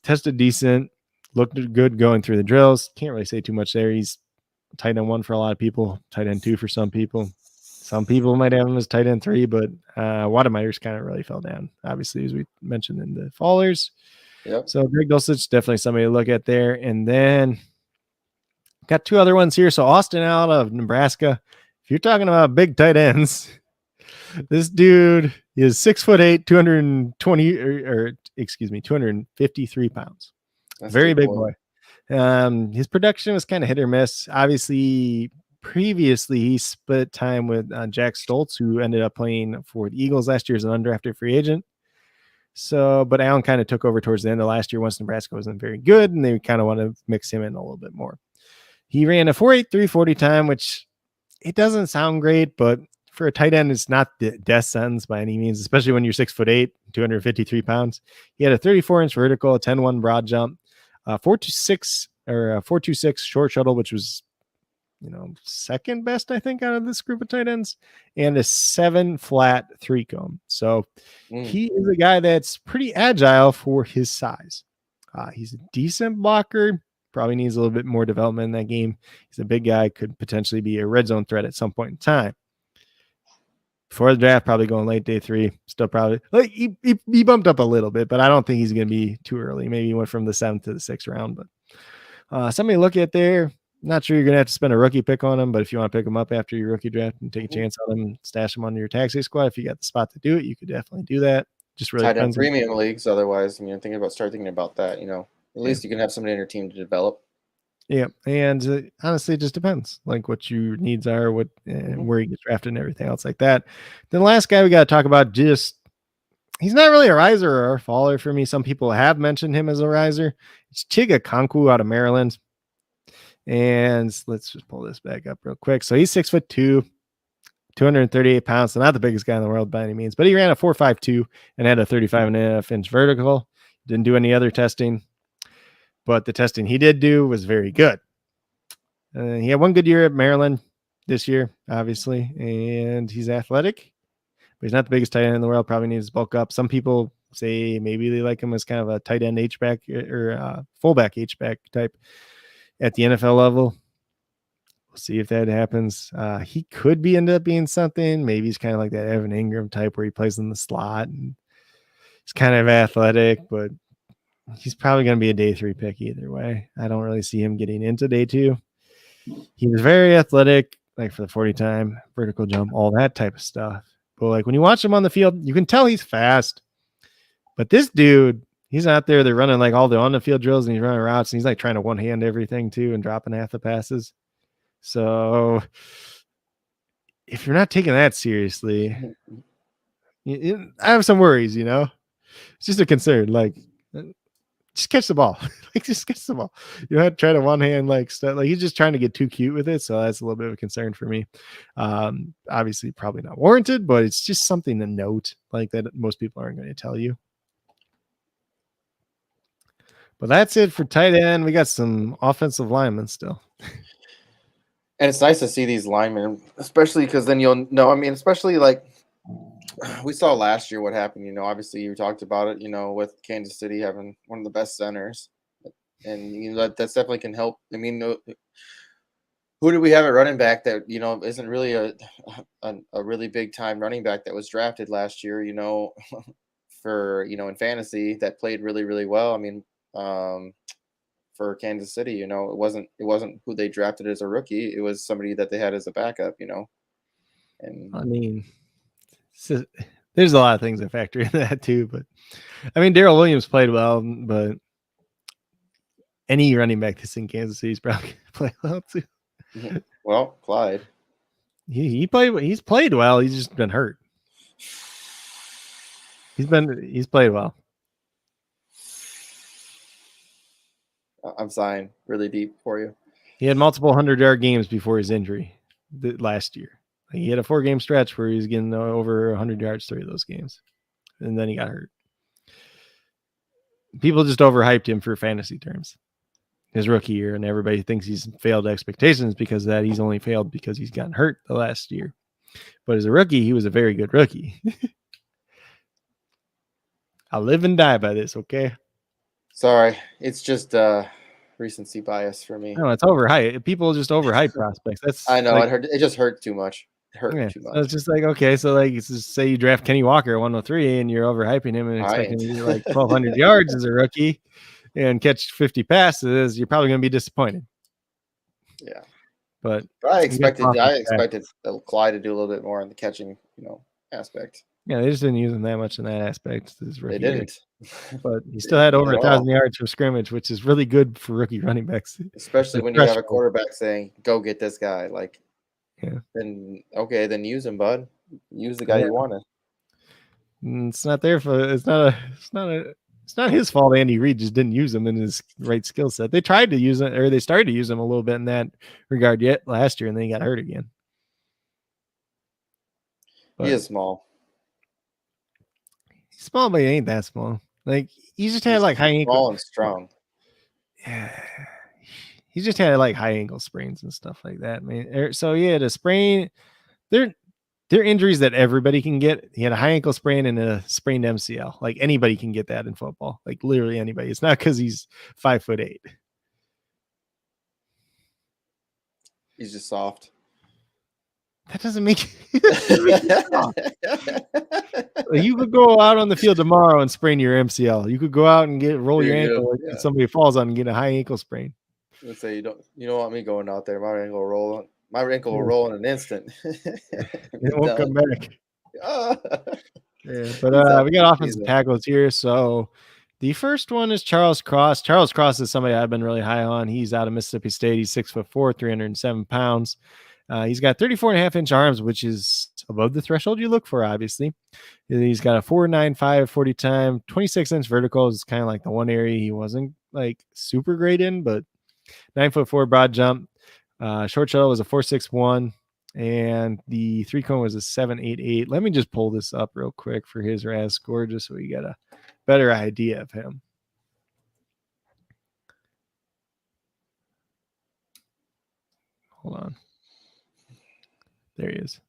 Tested decent, looked good going through the drills. Can't really say too much there. He's tight end 1 for a lot of people, tight end 2 for some people. Some people might have him as tight end 3, but Wademeier's kind of really fell down, obviously, as we mentioned in the fallers. Yep. So Greg Dulcich, definitely somebody to look at there. And then got 2 other ones here. So Austin out of Nebraska, if you're talking about big tight ends, this dude is 6'8", 253 pounds. That's very big boy. His production was kind of hit or miss. Obviously, previously he split time with Jack Stoltz, who ended up playing for the Eagles last year as an undrafted free agent. So, but Allen kind of took over towards the end of last year once Nebraska wasn't very good, and they kind of want to mix him in a little bit more. He ran a 4.83 40 time, which it doesn't sound great, but for a tight end, it's not the death sentence by any means, especially when you're 6'8", 253 pounds. He had a 34-inch vertical, a 10-1 broad jump, 4.26 or 4.26 short shuttle, which was, second best, I think, out of this group of tight ends, and a 7 flat 3 cone. So he is a guy that's pretty agile for his size. He's a decent blocker. Probably needs a little bit more development in that game. He's a big guy, could potentially be a red zone threat at some point in time. Before the draft, probably going late day 3. Still probably he bumped up a little bit, but I don't think he's going to be too early. Maybe he went from the 7th to the 6th round. But somebody to look at there. Not sure you're going to have to spend a rookie pick on him, but if you want to pick him up after your rookie draft and take a chance on him, stash him on your taxi squad, if you got the spot to do it, you could definitely do that. Just really tight end premium leagues. Otherwise, start thinking about that. At least you can have somebody on your team to develop. Yeah, and honestly, it just depends, like what your needs are, what where he gets drafted, and everything else like that. Then the last guy we got to talk about, he's not really a riser or a faller for me. Some people have mentioned him as a riser. It's Chiga Konku out of Maryland, and let's just pull this back up real quick. So he's 6'2", 238 pounds, so not the biggest guy in the world by any means, but he ran a 4.52 and had a 35.5-inch vertical. Didn't do any other testing. But the testing he did do was very good. He had one good year at Maryland this year, obviously, and he's athletic, but he's not the biggest tight end in the world. Probably needs to bulk up. Some people say maybe they like him as kind of a tight end H-back or fullback H-back type at the NFL level. We'll see if that happens. He could end up being something. Maybe he's kind of like that Evan Ingram type where he plays in the slot and he's kind of athletic, but he's probably going to be a day 3 pick either way. I don't really see him getting into day 2. He was very athletic, like for the 40 time, vertical jump, all that type of stuff. But like when you watch him on the field, you can tell he's fast. But this dude, he's out there, they're running like all the on the field drills and he's running routes and he's like trying to one hand everything too and dropping half the passes. So if you're not taking that seriously, I have some worries, It's just a concern. Like, just catch the ball. Just catch the ball. You have to try to one hand stuff. He's just trying to get too cute with it. So that's a little bit of a concern for me. Obviously, probably not warranted, but it's just something to note that most people aren't going to tell you. But that's it for tight end. We got some offensive linemen still. And it's nice to see these linemen, especially because then you'll know. Especially we saw last year what happened. Obviously you talked about it. With Kansas City having one of the best centers, and that definitely can help. Who did we have at running back that isn't really a really big time running back that was drafted last year? For in fantasy that played really really well. For Kansas City, it wasn't who they drafted as a rookie. It was somebody that they had as a backup. And so there's a lot of things that factor in that too, but Darrell Williams played well, but any running back that's in Kansas City is probably going to play well too. Well, Clyde, he's played well. He's just been hurt. He's played well. I'm sighing really deep for you. He had multiple 100-yard games before his injury last year. He had a 4-game stretch where he was getting over 100 yards 3 of those games, and then he got hurt. People just overhyped him for fantasy terms his rookie year, and everybody thinks he's failed expectations because of that. He's only failed because he's gotten hurt the last year. But as a rookie, he was a very good rookie. I'll live and die by this, okay? Sorry, it's just recency bias for me. No, it's overhyped. People just overhype prospects. That's I know. It just hurt too much. Too much. So it's just okay. So just say you draft Kenny Walker at 103 and you're overhyping him and expecting him to do 1,200 yards as a rookie and catch 50 passes. You're probably going to be disappointed. Yeah. But I expected Clyde to do a little bit more in the catching, aspect. Yeah, they just didn't use him that much in that aspect this rookie year. They didn't. But he still had over 1,000 yards from scrimmage, which is really good for rookie running backs. Especially when you have a quarterback saying, "Go get this guy." Like, then use him, bud. Use the guy you wanted. It's not his fault. Andy Reid just didn't use him in his right skill set. They tried to use it, or they started to use him a little bit in that regard last year, and then he got hurt again. But he is small. He's small, but he ain't that small. Like he just had like high ankle. Small and strong. Yeah. He just had like high ankle sprains and stuff like that, man. So he had a sprain. They're injuries that everybody can get. He had a high ankle sprain and a sprained MCL. Like anybody can get that in football. Like literally anybody. It's not because he's 5'8". He's just soft. That doesn't make you could go out on the field tomorrow and sprain your MCL. You could go out and roll your ankle and somebody falls on and get a high ankle sprain. Let's say you don't want me going out there. My ankle will roll in an instant. It won't come back. But we got offensive tackles here. So the first one is Charles Cross. Charles Cross is somebody I've been really high on. He's out of Mississippi State. He's 6'4", 307 pounds. He's got 34.5-inch arms, which is above the threshold you look for, obviously. He's got a 4.95 40 time, 26-inch vertical is kind of like the one area he wasn't like super great in, but 9'4" broad jump. Short shuttle was a 4.61, and the 3-cone was a 7.88. Let me just pull this up real quick for his RAS score, just so we get a better idea of him. Hold on. There he is.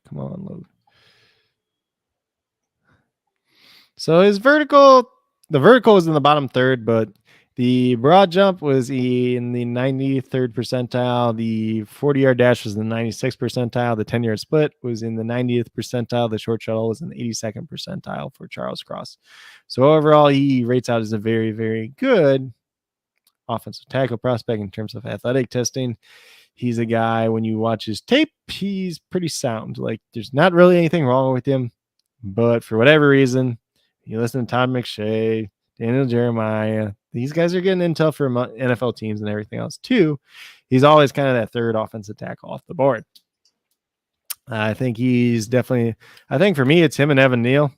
Come on, load. So his the vertical was in the bottom third, but the broad jump was in the 93rd percentile. The 40-yard dash was in the 96th percentile. The 10-yard split was in the 90th percentile. The short shuttle was in the 82nd percentile for Charles Cross. So overall, he rates out as a very, very good offensive tackle prospect in terms of athletic testing. He's a guy, when you watch his tape, he's pretty sound. Like there's not really anything wrong with him, but for whatever reason, you listen to Todd McShay, Daniel Jeremiah, these guys are getting intel from NFL teams and everything else too. He's always kind of that third offensive tackle off the board. I think for me, it's him and Evan Neal.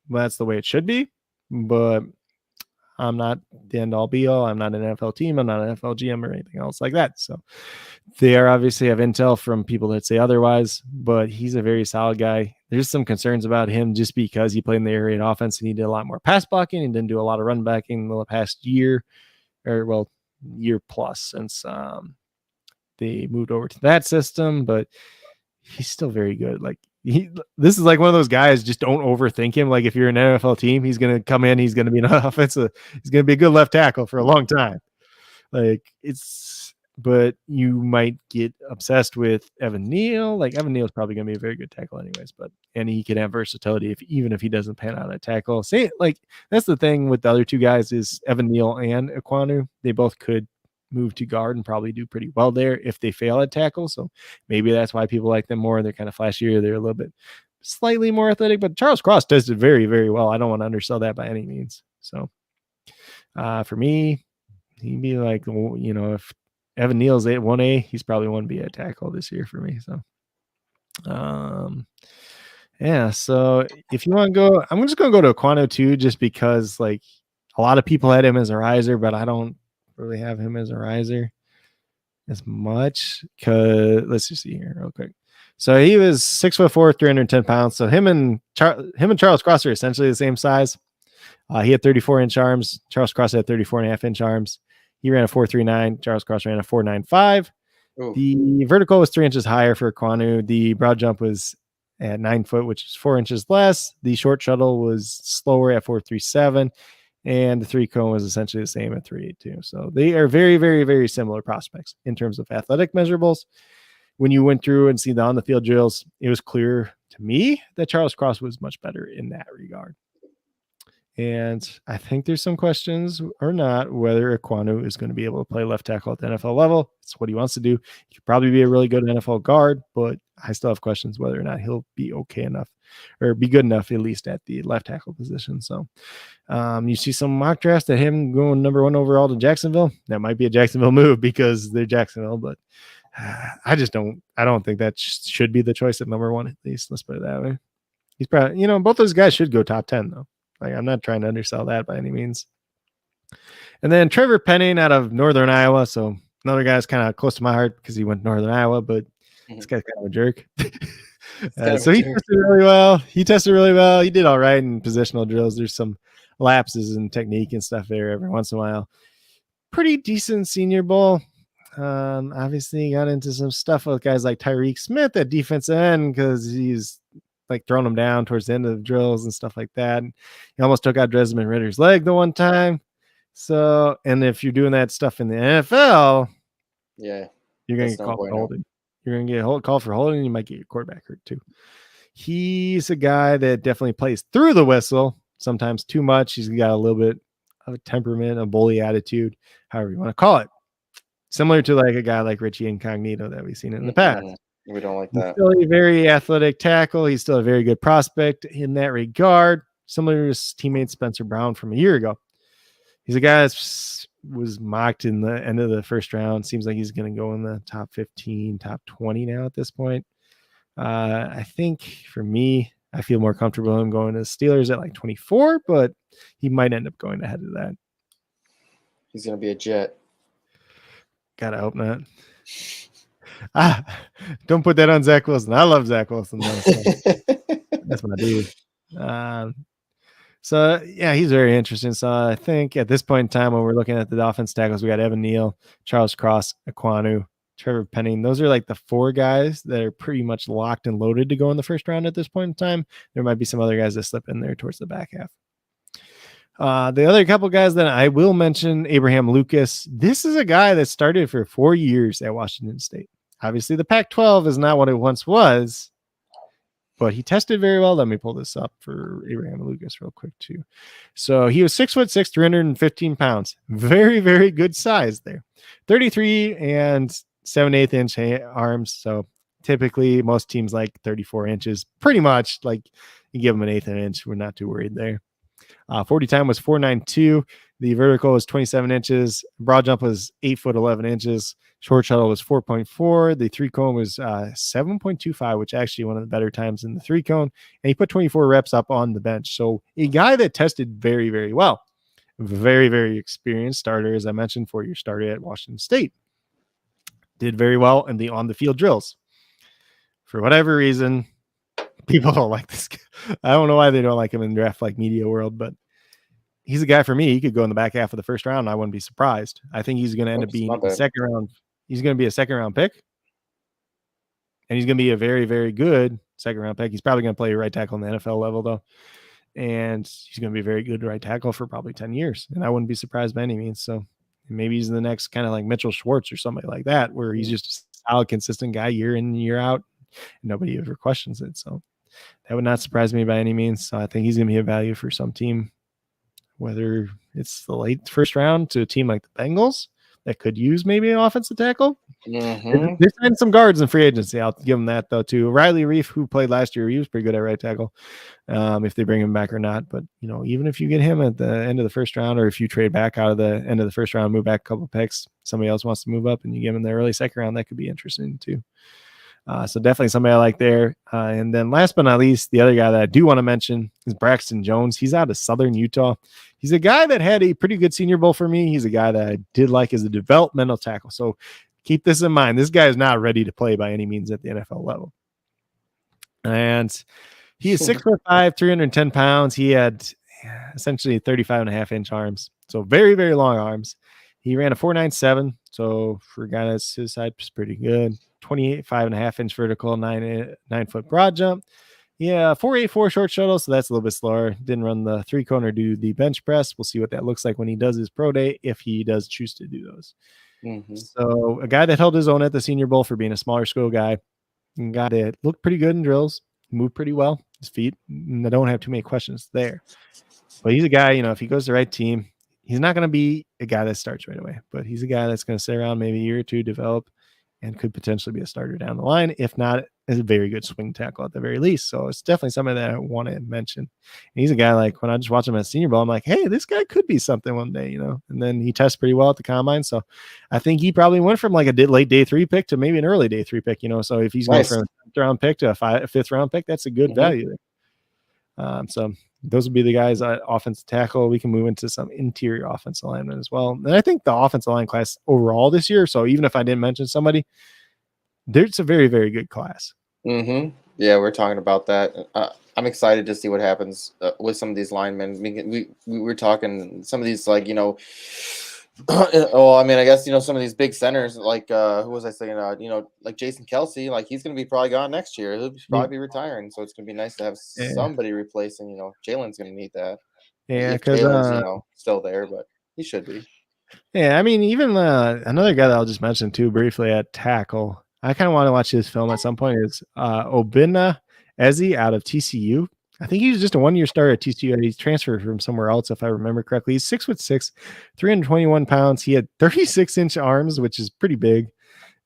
That's the way it should be, but I'm not the end all be all. I'm not an NFL team. I'm not an NFL GM or anything else like that. So they are obviously have intel from people that say otherwise, but he's a very solid guy. There's some concerns about him just because he played in the air raid offense and he did a lot more pass blocking and didn't do a lot of run backing the past year plus since they moved over to that system, but he's still very good. Like this is like one of those guys, just don't overthink him. Like if you're an NFL team, he's going to come in, he's going to be an offensive, he's going to be a good left tackle for a long time. But you might get obsessed with Evan Neal. Like Evan Neal is probably going to be a very good tackle anyways, and he can have versatility even if he doesn't pan out at tackle. That's the thing with the other two guys is Evan Neal and Ekwonu. They both could move to guard and probably do pretty well there if they fail at tackle. So maybe that's why people like them more. They're kind of flashier. They're a little bit slightly more athletic, but Charles Cross does it very, very well. I don't want to undersell that by any means. So for me, he'd be like, if Evan Neal's 1A, he's probably 1B at tackle this year for me. So so if you want to go, I'm just going to go to Ekwonu too, just because like a lot of people had him as a riser, but I don't really have him as a riser as much because let's just see here real quick. So he was 6'4", 310 pounds. So him and Charles Cross are essentially the same size. He had 34-inch arms. Charles Cross had 34.5-inch arms. He ran a 4.39. Charles Cross ran a 4.95. Ooh. The vertical was 3 inches higher for Ekwonu. The broad jump was at 9 foot, which is 4 inches less. The short shuttle was slower at 4.37. And the 3-cone was essentially the same at 3.82. So they are very, very, very similar prospects in terms of athletic measurables. When you went through and see the on-the-field drills, it was clear to me that Charles Cross was much better in that regard. And I think there's some questions or not whether Ekwonu is going to be able to play left tackle at the NFL level. It's what he wants to do. He could probably be a really good NFL guard, but I still have questions whether or not he'll be okay enough or be good enough, at least at the left tackle position. So you see some mock drafts that him going number 1 overall to Jacksonville. That might be a Jacksonville move because they're Jacksonville, but I don't think that should be the choice at number 1, at least. Let's put it that way. He's probably, both those guys should go top 10 though. Like, I'm not trying to undersell that by any means. And then Trevor Penning out of Northern Iowa. So another guy's kind of close to my heart because he went to Northern Iowa, but this guy's kind of a jerk. So he tested really well. He did all right in positional drills. There's some lapses in technique and stuff there every once in a while. Pretty decent Senior Bowl. Obviously got into some stuff with guys like Tyreek Smith at defensive end because he's like throwing him down towards the end of the drills and stuff like that. And he almost took out Desmond Ritter's leg the one time. So, and if you're doing that stuff in the NFL, you're going to get called for holding. You're going to get called for holding, and you might get your quarterback hurt too. He's a guy that definitely plays through the whistle, sometimes too much. He's got a little bit of a temperament, a bully attitude, however you want to call it. Similar to like a guy like Richie Incognito that we've seen in the past. We don't like that. He's still a very athletic tackle. He's still a very good prospect in that regard. Similar to his teammate Spencer Brown from a year ago. He's a guy that was mocked in the end of the first round. Seems like he's going to go in the top 15, top 20 now at this point. I think for me, I feel more comfortable him going to the Steelers at like 24, but he might end up going ahead of that. He's going to be a Jet. Gotta hope not. Don't put that on Zach Wilson. I love Zach Wilson. That's my dude. So yeah, he's very interesting. So I think at this point in time, when we're looking at the offense tackles, we got Evan Neal, Charles Cross, Ekwonu, Trevor Penning. Those are like the 4 guys that are pretty much locked and loaded to go in the first round at this point in time. There might be some other guys that slip in there towards the back half. The other couple guys that I will mention, Abraham Lucas. This is a guy that started for 4 years at Washington State. Obviously, the Pac-12 is not what it once was, but he tested very well. Let me pull this up for Abraham Lucas real quick, too. So he was 6'6", 315 pounds. Very, very good size there. 33 and 7/8 inch arms. So typically, most teams like 34 inches. Pretty much, like you give them an 1/8 inch. We're not too worried there. 40 time was 4.92. The vertical was 27 inches. Broad jump was 8'11" inches. Short shuttle was 4.4. The 3-cone was 7.25, which actually one of the better times in the 3-cone. And he put 24 reps up on the bench. So a guy that tested very, very well. Very, very experienced starter, as I mentioned, 4-year starter at Washington State. Did very well in the on-the-field drills. For whatever reason, people don't like this guy. I don't know why they don't like him in draft like media world, but he's a guy for me. He could go in the back half of the first round. I wouldn't be surprised. I think he's going to end up being a second round. He's going to be a second round pick. And he's going to be a very, very good second round pick. He's probably going to play right tackle on the NFL level though. And he's going to be a very good right tackle for probably 10 years. And I wouldn't be surprised by any means. So maybe he's the next kind of like Mitchell Schwartz or somebody like that, where he's just a solid, consistent guy year in, year out. And nobody ever questions it. So that would not surprise me by any means. So I think he's going to be a value for some team, whether it's the late first round to a team like the Bengals that could use maybe an offensive tackle. They signed some guards in free agency. I'll give them that though too. Riley Reif, who played last year, he was pretty good at right tackle. If they bring him back or not, but even if you get him at the end of the first round, or if you trade back out of the end of the first round, move back a couple picks, somebody else wants to move up and you give him the early second round, that could be interesting too. So definitely somebody I like there. And then last but not least, the other guy that I do want to mention is Braxton Jones. He's out of Southern Utah. He's a guy that had a pretty good Senior Bowl for me. He's a guy that I did like as a developmental tackle. So keep this in mind. This guy is not ready to play by any means at the NFL level. And he is 6'5", 310 pounds. He had essentially 35.5 inch arms. So very, very long arms. He ran a 4.97. So for a guy that's his side, it's pretty good. 5.5 inch vertical, 9 foot broad jump. Yeah, 4.84 short shuttle, so that's a little bit slower. Didn't run the 3-cone or do the bench press. We'll see what that looks like when he does his pro day, if he does choose to do those. So a guy that held his own at the Senior Bowl for being a smaller school guy. Got it. Looked pretty good in drills. Moved pretty well. His feet. I don't have too many questions there. But he's a guy, if he goes to the right team, he's not going to be a guy that starts right away, but he's a guy that's going to sit around maybe a year or two, develop, and could potentially be a starter down the line. If not, is a very good swing tackle at the very least. So it's definitely something that I want to mention. And he's a guy like when I just watch him at Senior Bowl, I'm like, hey, this guy could be something one day, And then he tests pretty well at the combine. So I think he probably went from like a late day 3 pick to maybe an early day 3 pick, So if he's going from a 5th round pick to a 5th round pick, that's a good value there. So those would be the guys at offensive tackle. We can move into some interior offensive linemen as well. And I think the offensive line class overall this year, so even if I didn't mention somebody, there's a very, very good class. Yeah, we're talking about that. I'm excited to see what happens with some of these linemen. We were talking some of these, like, I mean, I guess, some of these big centers, like, who was I saying, like Jason Kelsey, like he's going to be probably gone next year. He'll probably be retiring. So it's going to be nice to have somebody replacing, Jalen's going to need that. Yeah. If Jalen's, still there, but he should be. Yeah. I mean, even another guy that I'll just mention too briefly at tackle, I kind of want to watch his film at some point, is Obinna Eze out of TCU. I think he's just a 1-year starter at TCU. He's transferred from somewhere else, if I remember correctly. He's 6'6", 321 pounds. He had 36-inch arms, which is pretty big.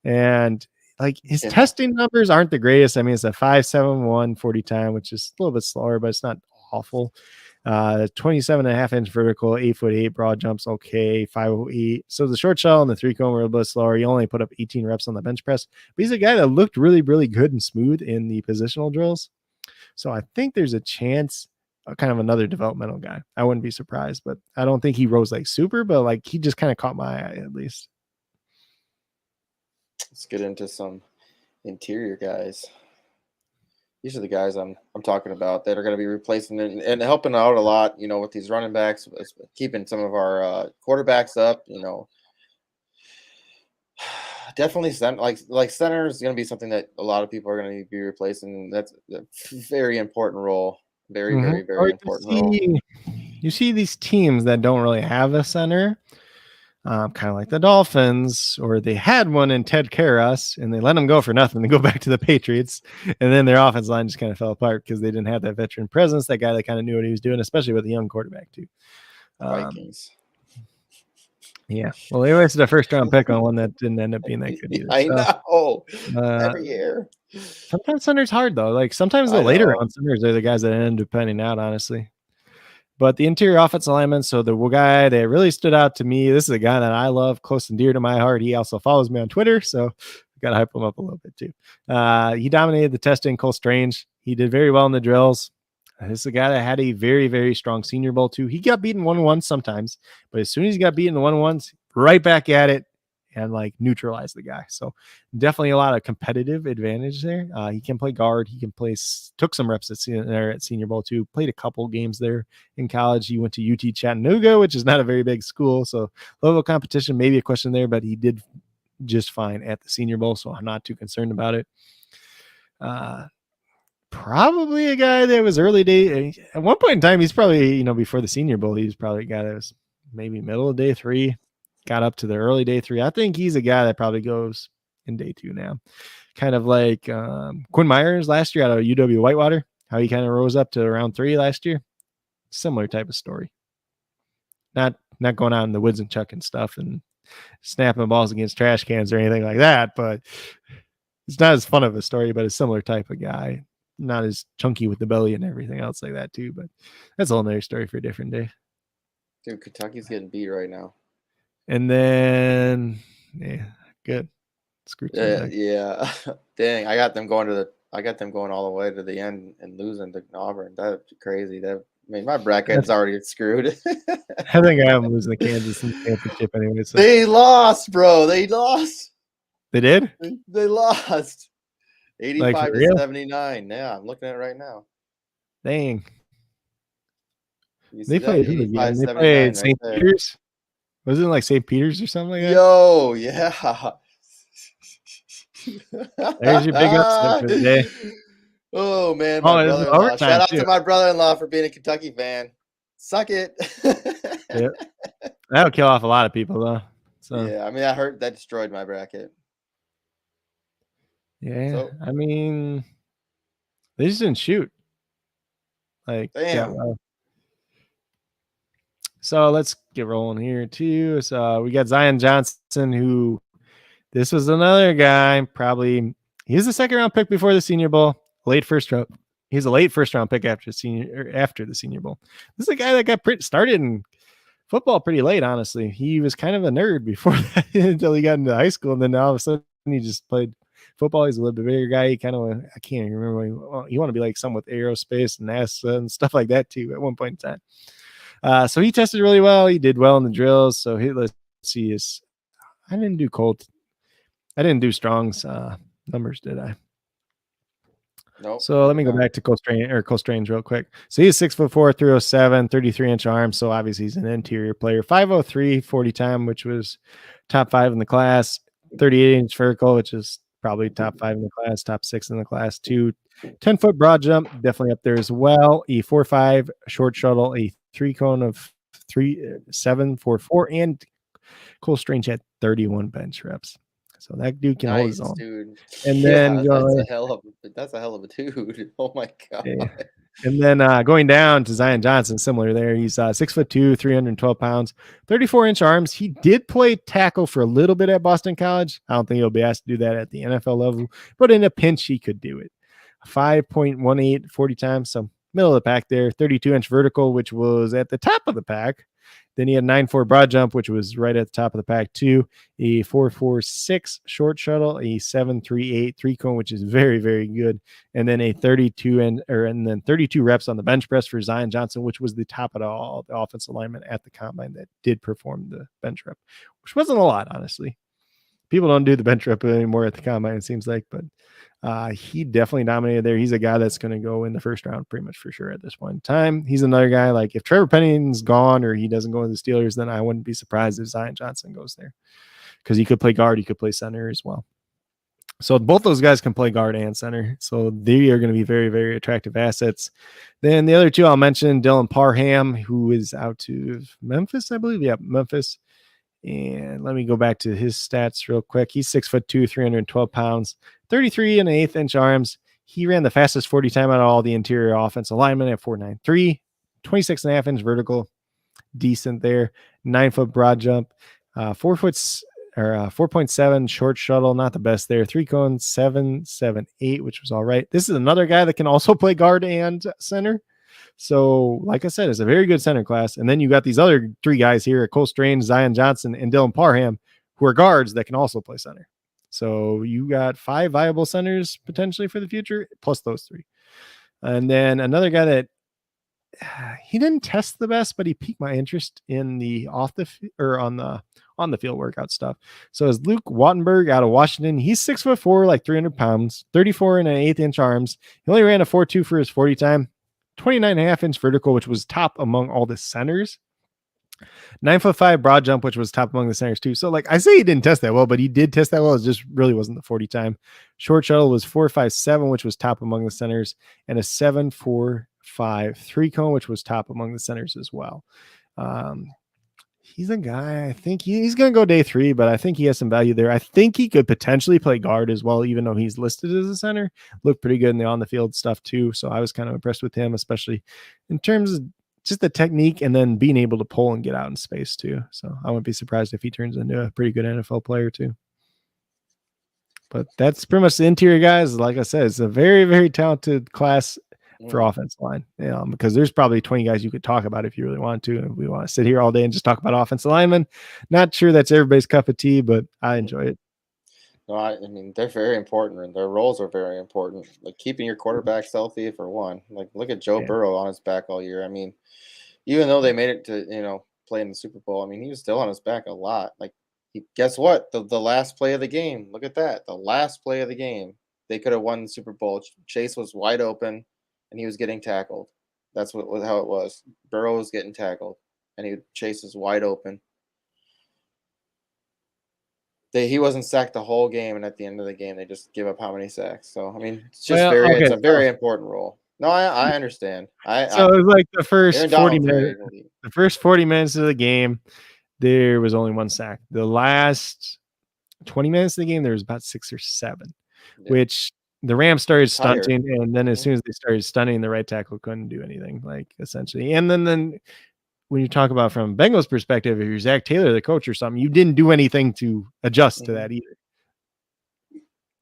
And like his testing numbers aren't the greatest. I mean, it's a 5.71 40 time, which is a little bit slower, but it's not awful. 27.5-inch vertical, 8'8" broad jumps, okay, 508. So the short shell and the 3-cone were a little bit slower. He only put up 18 reps on the bench press, but he's a guy that looked really, really good and smooth in the positional drills. So I think there's a chance, kind of another developmental guy. I wouldn't be surprised, but I don't think he rose like super, but like he just kind of caught my eye at least. Let's get into some interior guys. These are the guys I'm talking about that are going to be replacing and helping out a lot, with these running backs, keeping some of our quarterbacks up, Definitely center is going to be something that a lot of people are going to be replacing. That's a very important role. Very, very, very important role. You see these teams that don't really have a center, kind of like the Dolphins, or they had one in Ted Karras and they let him go for nothing. They go back to the Patriots, and then their offense line just kind of fell apart because they didn't have that veteran presence, that guy that kind of knew what he was doing, especially with a young quarterback too. Vikings. Yeah. Well, they wasted a 1st-round pick on one that didn't end up being that good either. I know. Every year. Sometimes center's hard though. Like sometimes the later round centers are the guys that end up panning out, honestly. But the interior offensive lineman, so the guy that really stood out to me, this is a guy that I love, close and dear to my heart. He also follows me on Twitter, so got to hype him up a little bit too. He dominated the testing, Cole Strange. He did very well in the drills. This is a guy that had a very, very strong Senior Bowl too. He got beaten 1-1 sometimes, but as soon as he got beaten 1-1s, right back at it and like neutralize the guy. So definitely a lot of competitive advantage there. He can play guard. He can play, took some reps at Senior Bowl too, played a couple games there in college. He went to UT Chattanooga, which is not a very big school. So level of competition, maybe a question there, but he did just fine at the Senior Bowl. So I'm not too concerned about it. Probably a guy that was early day. At one point in time, he's probably, before the Senior Bowl, he was probably a guy that was maybe middle of day 3, got up to the early day 3. I think he's a guy that probably goes in day 2 now. Kind of like Quinn Myers last year out of UW Whitewater, how he kind of rose up to around 3 last year. Similar type of story. Not going out in the woods and chucking stuff and snapping balls against trash cans or anything like that, but it's not as fun of a story, but a similar type of guy. Not as chunky with the belly and everything else like that too, but that's a whole nother story for a different day. Dude, Kentucky's getting beat right now. And then, good. Screw yeah. Dang, I got them going all the way to the end and losing to Auburn. That's crazy. My bracket's already screwed. I think I'm losing the Kansas championship anyway. So. They lost, bro. They lost. They did? They lost. 85 to 79. Yeah, I'm looking at it right now. Dang. They played who again? They played St. Peter's. Wasn't it like St. Peter's or something like that? Yo, yeah. There's your big upset for the day. Oh man, my brother-in-law. Shout out to my brother-in-law for being a Kentucky fan. Suck it. Yeah. That'll kill off a lot of people though. So yeah, I mean, I heard that destroyed my bracket. Yeah, so, I mean, they just didn't shoot. Like, damn. So let's get rolling here too. So we got Zion Johnson, who this was another guy. Probably he was a second round pick before the Senior Bowl, late first round. He's a late first round pick after the Senior Bowl. This is a guy that got started in football pretty late. Honestly, he was kind of a nerd before that until he got into high school, and then all of a sudden he just played football. He's a little bit bigger guy. He kind of, I can't even remember. You want to be like some with aerospace and NASA and stuff like that too. At one point in time. So he tested really well. He did well in the drills. So let's see. I didn't do Strong's numbers, did I? Nope. So let me go back to Cole Strange real quick. So he's 6'4", 307, 33-inch arm. So obviously he's an interior player. 5'03", 40 time, which was top 5 in the class. 38-inch vertical, which is probably top 5 in the class, top 6 in the class too. 10-foot broad jump, definitely up there as well. A 4.5 short shuttle, a 3-cone of 3.744, and Cole Strange had 31 bench reps. So that dude can hold his own. Dude. And then that's a hell of a dude. Oh my god. Yeah. And then going down to Zion Johnson, similar there. He's 6'2", 312 pounds, 34-inch arms. He did play tackle for a little bit at Boston College. I don't think he'll be asked to do that at the NFL level, but in a pinch, he could do it. 5.18 40 times, so middle of the pack there. 32-inch vertical, which was at the top of the pack. Then he had 9.4 broad jump, which was right at the top of the pack too. A 4.46 short shuttle, a 7.38 3-cone, which is very, very good. And then a 32 reps on the bench press for Zion Johnson, which was the top of all the offensive linemen at the combine that did perform the bench rep, which wasn't a lot, honestly. People don't do the bench rep anymore at the combine, it seems like, but he definitely dominated there. He's a guy that's going to go in the first round pretty much for sure at this point in time. He's another guy, like if Trevor Penning's gone or he doesn't go to the Steelers, then I wouldn't be surprised if Zion Johnson goes there because he could play guard, he could play center as well. So both those guys can play guard and center. So they are going to be very, very attractive assets. Then the other two I'll mention, Dylan Parham, who is out to Memphis, I believe. Yeah, Memphis. And let me go back to his stats real quick. He's 6'2", 312 pounds, 33 and an 1/8 inch arms. He ran the fastest 40 time out of all the interior offensive linemen at 4.93, 26 and a half inch vertical, decent there. 9-foot broad jump, 4.7 short shuttle, not the best there. 3-cone 7.78, which was all right. This is another guy that can also play guard and center. So, like I said, it's a very good center class. And then you got these other 3 guys here, Cole Strange, Zion Johnson, and Dylan Parham, who are guards that can also play center. So you got 5 viable centers potentially for the future, plus those 3. And then another guy that he didn't test the best, but he piqued my interest in the on the field workout stuff. So is Luke Wattenberg out of Washington. He's 6'4", like 300 pounds, 34 and an 1/8 inch arms. He only ran a 4.2 for his 40 time. 29.5 inch vertical, which was top among all the centers. 9'5" broad jump, which was top among the centers too. So like I say he didn't test that well, but he did test that well. It just really wasn't the 40 time. Short shuttle was 4.57, which was top among the centers, and a 7.45 3-cone, which was top among the centers as well. He's a guy, I think he's going to go day 3, but I think he has some value there. I think he could potentially play guard as well, even though he's listed as a center. Looked pretty good in the on-the-field stuff too, so I was kind of impressed with him, especially in terms of just the technique and then being able to pull and get out in space too. So I wouldn't be surprised if he turns into a pretty good NFL player too. But that's pretty much the interior guys. Like I said, it's a very, very talented class for offensive line, because there's probably 20 guys you could talk about if you really want to. And we want to sit here all day and just talk about offensive linemen. Not sure that's everybody's cup of tea, but I enjoy it. No, I mean, they're very important, and their roles are very important. Like keeping your quarterbacks healthy for one. Like look at Joe Burrow on his back all year. I mean, even though they made it to play in the Super Bowl, I mean, he was still on his back a lot. Like, guess what? The last play of the game. Look at that. The last play of the game. They could have won the Super Bowl. Chase was wide open, and he was getting tackled. That's how it was. Burrow was getting tackled, and Chase is wide open. He wasn't sacked the whole game, and at the end of the game, they just give up how many sacks. So I mean, it's just it's a very important role. No, I understand. It was like the first 40 minutes. The first 40 minutes of the game, there was only 1 sack. The last 20 minutes of the game, there was about 6 or 7, which the Rams started stunting, and then as soon as they started stunning, the right tackle couldn't do anything, like essentially. And then when you talk about from Bengals perspective, if you're Zach Taylor, the coach or something, you didn't do anything to adjust to that either.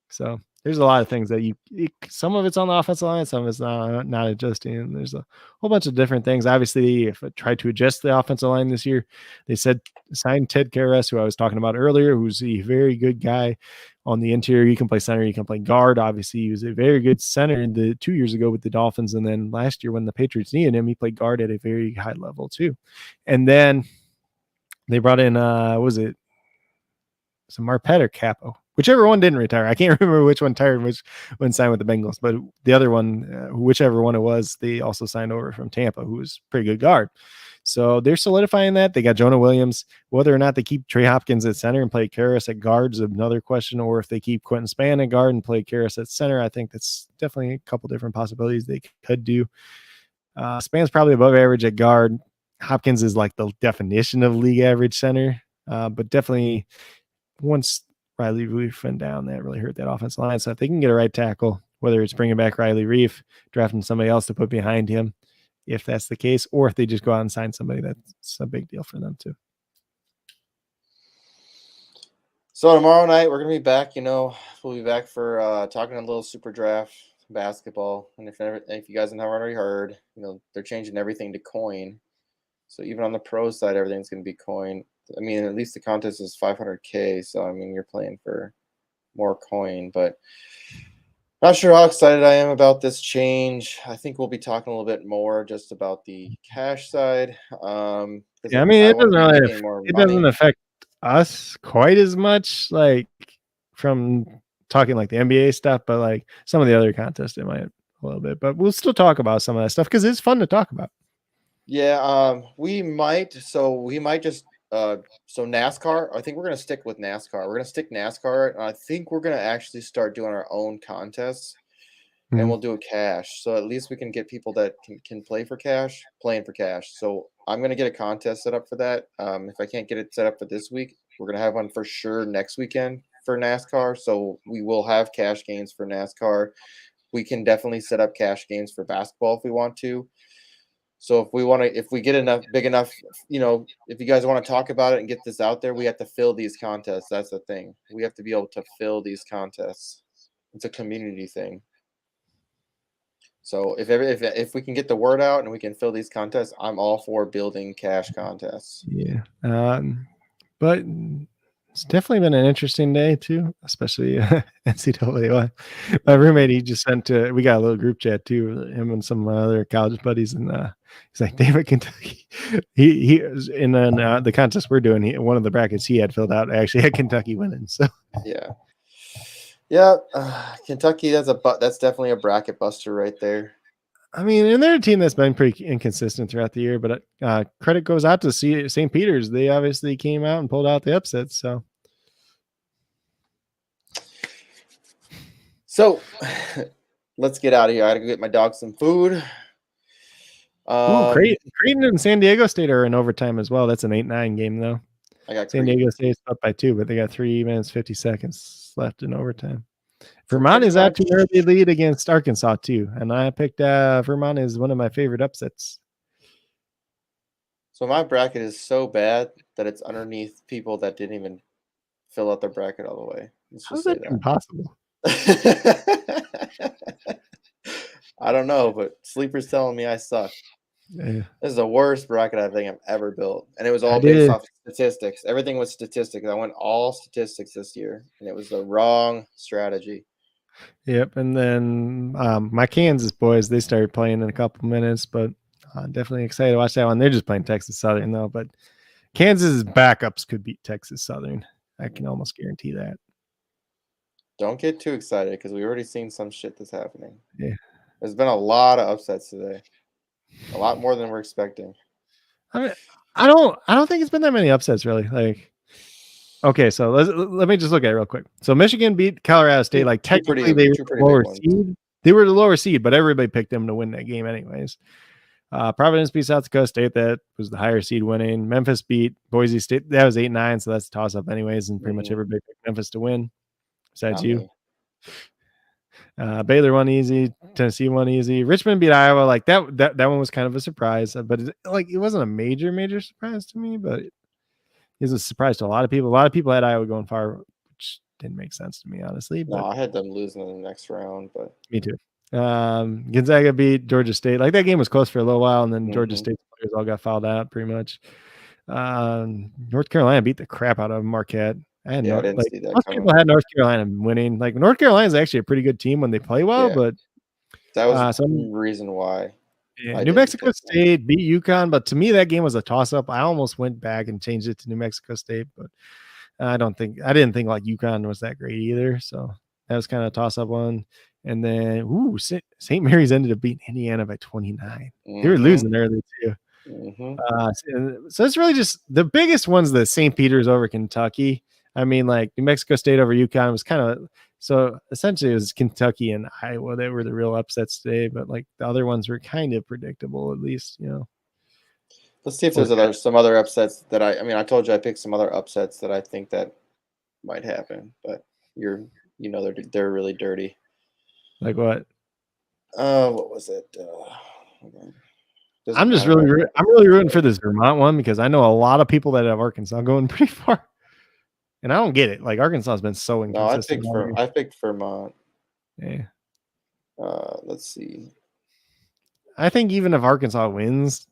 So there's a lot of things that some of it's on the offensive line, some of it's not adjusting. There's a whole bunch of different things. Obviously, if I tried to adjust the offensive line this year, they said sign Ted Karras, who I was talking about earlier, who's a very good guy on the interior. You can play center, you can play guard. Obviously, he was a very good center 2 years ago with the Dolphins, and then last year when the Patriots needed him, he played guard at a very high level too. And then they brought in was it some Marpet or Capo? Whichever one didn't retire. I can't remember which one retired, which one signed with the Bengals, but the other one, whichever one it was, they also signed over from Tampa, who was pretty good guard. So they're solidifying that. They got Jonah Williams. Whether or not they keep Trey Hopkins at center and play Karras at guard is another question, or if they keep Quentin Spann at guard and play Karras at center, I think that's definitely a couple different possibilities they could do. Spann's probably above average at guard. Hopkins is like the definition of league average center, but definitely once Riley Reef went down, that really hurt that offensive line. So if they can get a right tackle, whether it's bringing back Riley Reef, drafting somebody else to put behind him, if that's the case, or if they just go out and sign somebody, that's a big deal for them too. So tomorrow night we're gonna be back. We'll be back for talking a little SuperDraft basketball. And if you guys haven't already heard, they're changing everything to coin. So even on the pro side, everything's gonna be coin. I mean, at least the contest is 500K. So I mean, you're playing for more coin, but not sure how excited I am about this change. I think we'll be talking a little bit more just about the cash side. Yeah, I mean, it doesn't affect us quite as much, like from talking like the NBA stuff, but like some of the other contests, it might a little bit. But we'll still talk about some of that stuff because it's fun to talk about. Yeah, we might. So we might just. So NASCAR, I think we're going to stick with NASCAR. We're going to stick NASCAR. And I think we're going to actually start doing our own contests, and we'll do a cash. So at least we can get people that can play for cash, playing for cash. So I'm going to get a contest set up for that. If I can't get it set up for this week, we're going to have one for sure next weekend for NASCAR. So we will have cash games for NASCAR. We can definitely set up cash games for basketball if we want to. So if we get big enough, if you guys want to talk about it and get this out there, we have to fill these contests. That's the thing. We have to be able to fill these contests. It's a community thing. So if we can get the word out and we can fill these contests, I'm all for building cash contests. Yeah. But it's definitely been an interesting day too, especially NCAA. My roommate, he just we got a little group chat too, him and some other college buddies, and he's like, David Kentucky. He was in the contest we're doing. One of the brackets he had filled out actually had Kentucky winning. So yeah, Kentucky. That's definitely a bracket buster right there. I mean, and they're a team that's been pretty inconsistent throughout the year, but credit goes out to St. Peter's. They obviously came out and pulled out the upsets. So let's get out of here. I gotta go get my dog some food. Creighton and San Diego State are in overtime as well. That's an 8-9 game though. San Diego State's up by 2, but they got 3 minutes 50 seconds left in overtime. Vermont is out to an early lead against Arkansas too, and I picked Vermont as one of my favorite upsets. So my bracket is so bad that it's underneath people that didn't even fill out their bracket all the way. How's that impossible? I don't know, but Sleeper's telling me I suck. Yeah. This is the worst bracket I think I've ever built, and it was all based off statistics. Everything was statistics. I went all statistics this year, and it was the wrong strategy. Yep, and then my Kansas boys, they started playing in a couple minutes, but definitely excited to watch that one. They're just playing Texas Southern though, but Kansas's backups could beat Texas Southern. I can almost guarantee that. Don't get too excited because we already seen some shit that's happening. Yeah, there's been a lot of upsets today, a lot more than we're expecting. I mean, I don't think it's been that many upsets really. Like, okay, so let me just look at it real quick. So Michigan beat Colorado State. Like technically they were the lower seed. They were the lower seed, but everybody picked them to win that game anyways. Providence beat South Dakota State. That was the higher seed winning. Memphis beat Boise State. That was 8-9, so that's a toss-up anyways, and pretty much everybody picked Memphis to win besides you. Baylor won easy. Tennessee won easy. Richmond beat Iowa. Like that one was kind of a surprise, but it wasn't a major surprise to me, but it was a surprise to a lot of people. A lot of people had Iowa going far, which didn't make sense to me, honestly. No, But I had them losing in the next round, but me too. Gonzaga beat Georgia State. Like that game was close for a little while, and then Georgia State players all got fouled out pretty much. North Carolina beat the crap out of Marquette. I didn't see that most coming. people had North Carolina winning. Like North Carolina is actually a pretty good team when they play well, but that was some reason why. Yeah, New Mexico State beat UConn, but to me that game was a toss-up. I almost went back and changed it to New Mexico State, but I didn't think like UConn was that great either. So that was kind of a toss-up one. And then St. Mary's ended up beating Indiana by 29. They were losing early too. So it's really just the biggest one's the St. Peter's over Kentucky. I mean, like New Mexico State over UConn was kind of so essentially it was Kentucky and Iowa that were the real upsets today, but like the other ones were kind of predictable, at least, you know. Let's see if there's some other upsets that I told you I picked some other upsets that I think that might happen, but they're really dirty. Like what? What was it? I'm really rooting for this Vermont one because I know a lot of people that have Arkansas going pretty far. And I don't get it. Like Arkansas has been so inconsistent. No, I picked Vermont. Yeah. Let's see. I think even if Arkansas wins,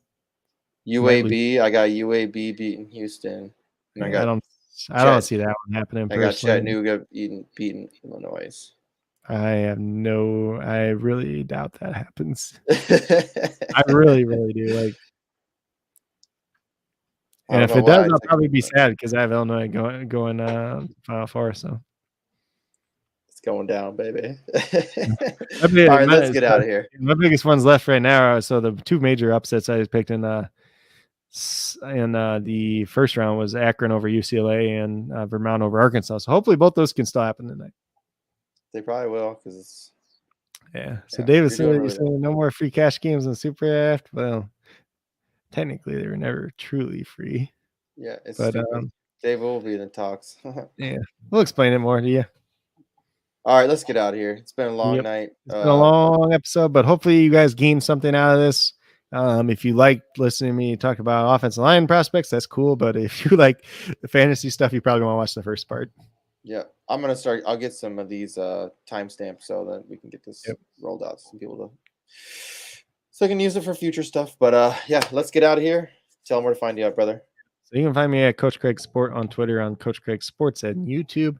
UAB, I got UAB beating Houston. And I don't see that one happening. I got Chattanooga beating Illinois. I really doubt that happens. I really, really do. Like, and if it does, I'll probably be sad because I have Illinois going Final Four. So it's going down, baby. All right, let's get out of here. My biggest ones left right now. So the two major upsets I picked in the first round was Akron over UCLA and Vermont over Arkansas. So hopefully both those can still happen tonight. They probably will because So David said you saying no more free cash games in SuperDraft. Well, technically they were never truly free. Yeah, but Dave will be in the talks. Yeah, we'll explain it more to you. All right, let's get out of here. It's been a long night. It's been a long episode, but hopefully you guys gained something out of this. If you like listening to me talk about offensive line prospects, that's cool. But if you like the fantasy stuff, you probably want to watch the first part. Yeah, I'm gonna start. I'll get some of these timestamps so that we can get this rolled out to some people so I can use it for future stuff. But let's get out of here. Tell them where to find you out, brother. So you can find me at Coach Craig Sport on Twitter, on Coach Craig Sports and YouTube,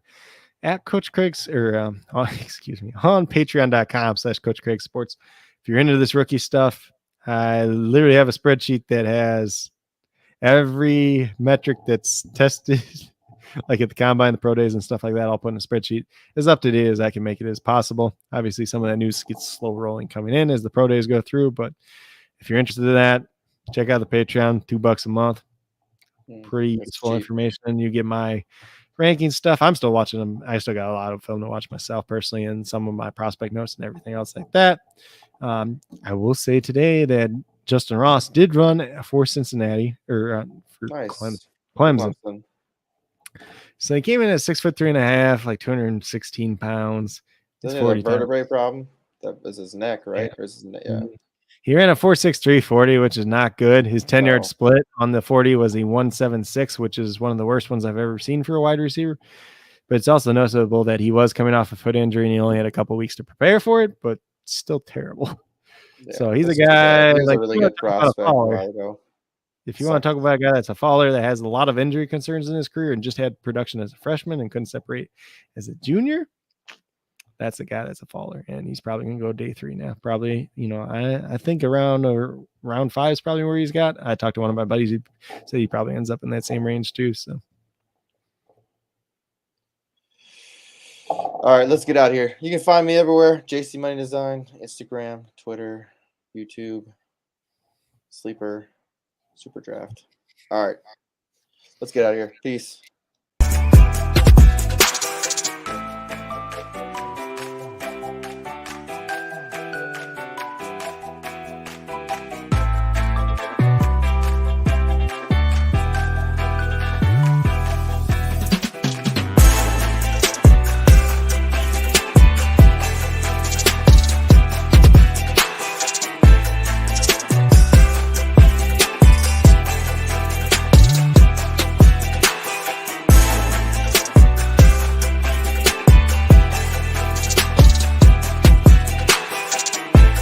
at Coach Craig's on Patreon.com/Coach Craig Sports. If you're into this rookie stuff, I literally have a spreadsheet that has every metric that's tested. Like at the combine, the pro days and stuff like that, I'll put in a spreadsheet as up to date as I can make it as possible. Obviously, some of that news gets slow rolling coming in as the pro days go through. But if you're interested in that, check out the Patreon, $2 a month. Pretty useful information. You get my ranking stuff. I'm still watching them. I still got a lot of film to watch myself personally and some of my prospect notes and everything else like that. I will say today that Justin Ross did run for Cincinnati or for Clemson. So he came in at 6'3.5", like 216 pounds. Doesn't he have a vertebrae problem? That was his neck, right? Or his neck, He ran a 4.63 40, which is not good. His 10-yard split on the 40 was a 1.76, which is one of the worst ones I've ever seen for a wide receiver. But it's also noticeable that he was coming off a foot injury and he only had a couple weeks to prepare for it, but still terrible. Yeah, so he's a guy like a really good prospect. If you want to talk about a guy that's a faller that has a lot of injury concerns in his career and just had production as a freshman and couldn't separate as a junior, that's a guy that's a faller, and he's probably going to go day 3 now. Probably, I think around round 5 is probably where he's got. I talked to one of my buddies who said he probably ends up in that same range too. So, all right, let's get out of here. You can find me everywhere: JCMoneyDesign, Instagram, Twitter, YouTube, Sleeper, SuperDraft. All right, let's get out of here. Peace.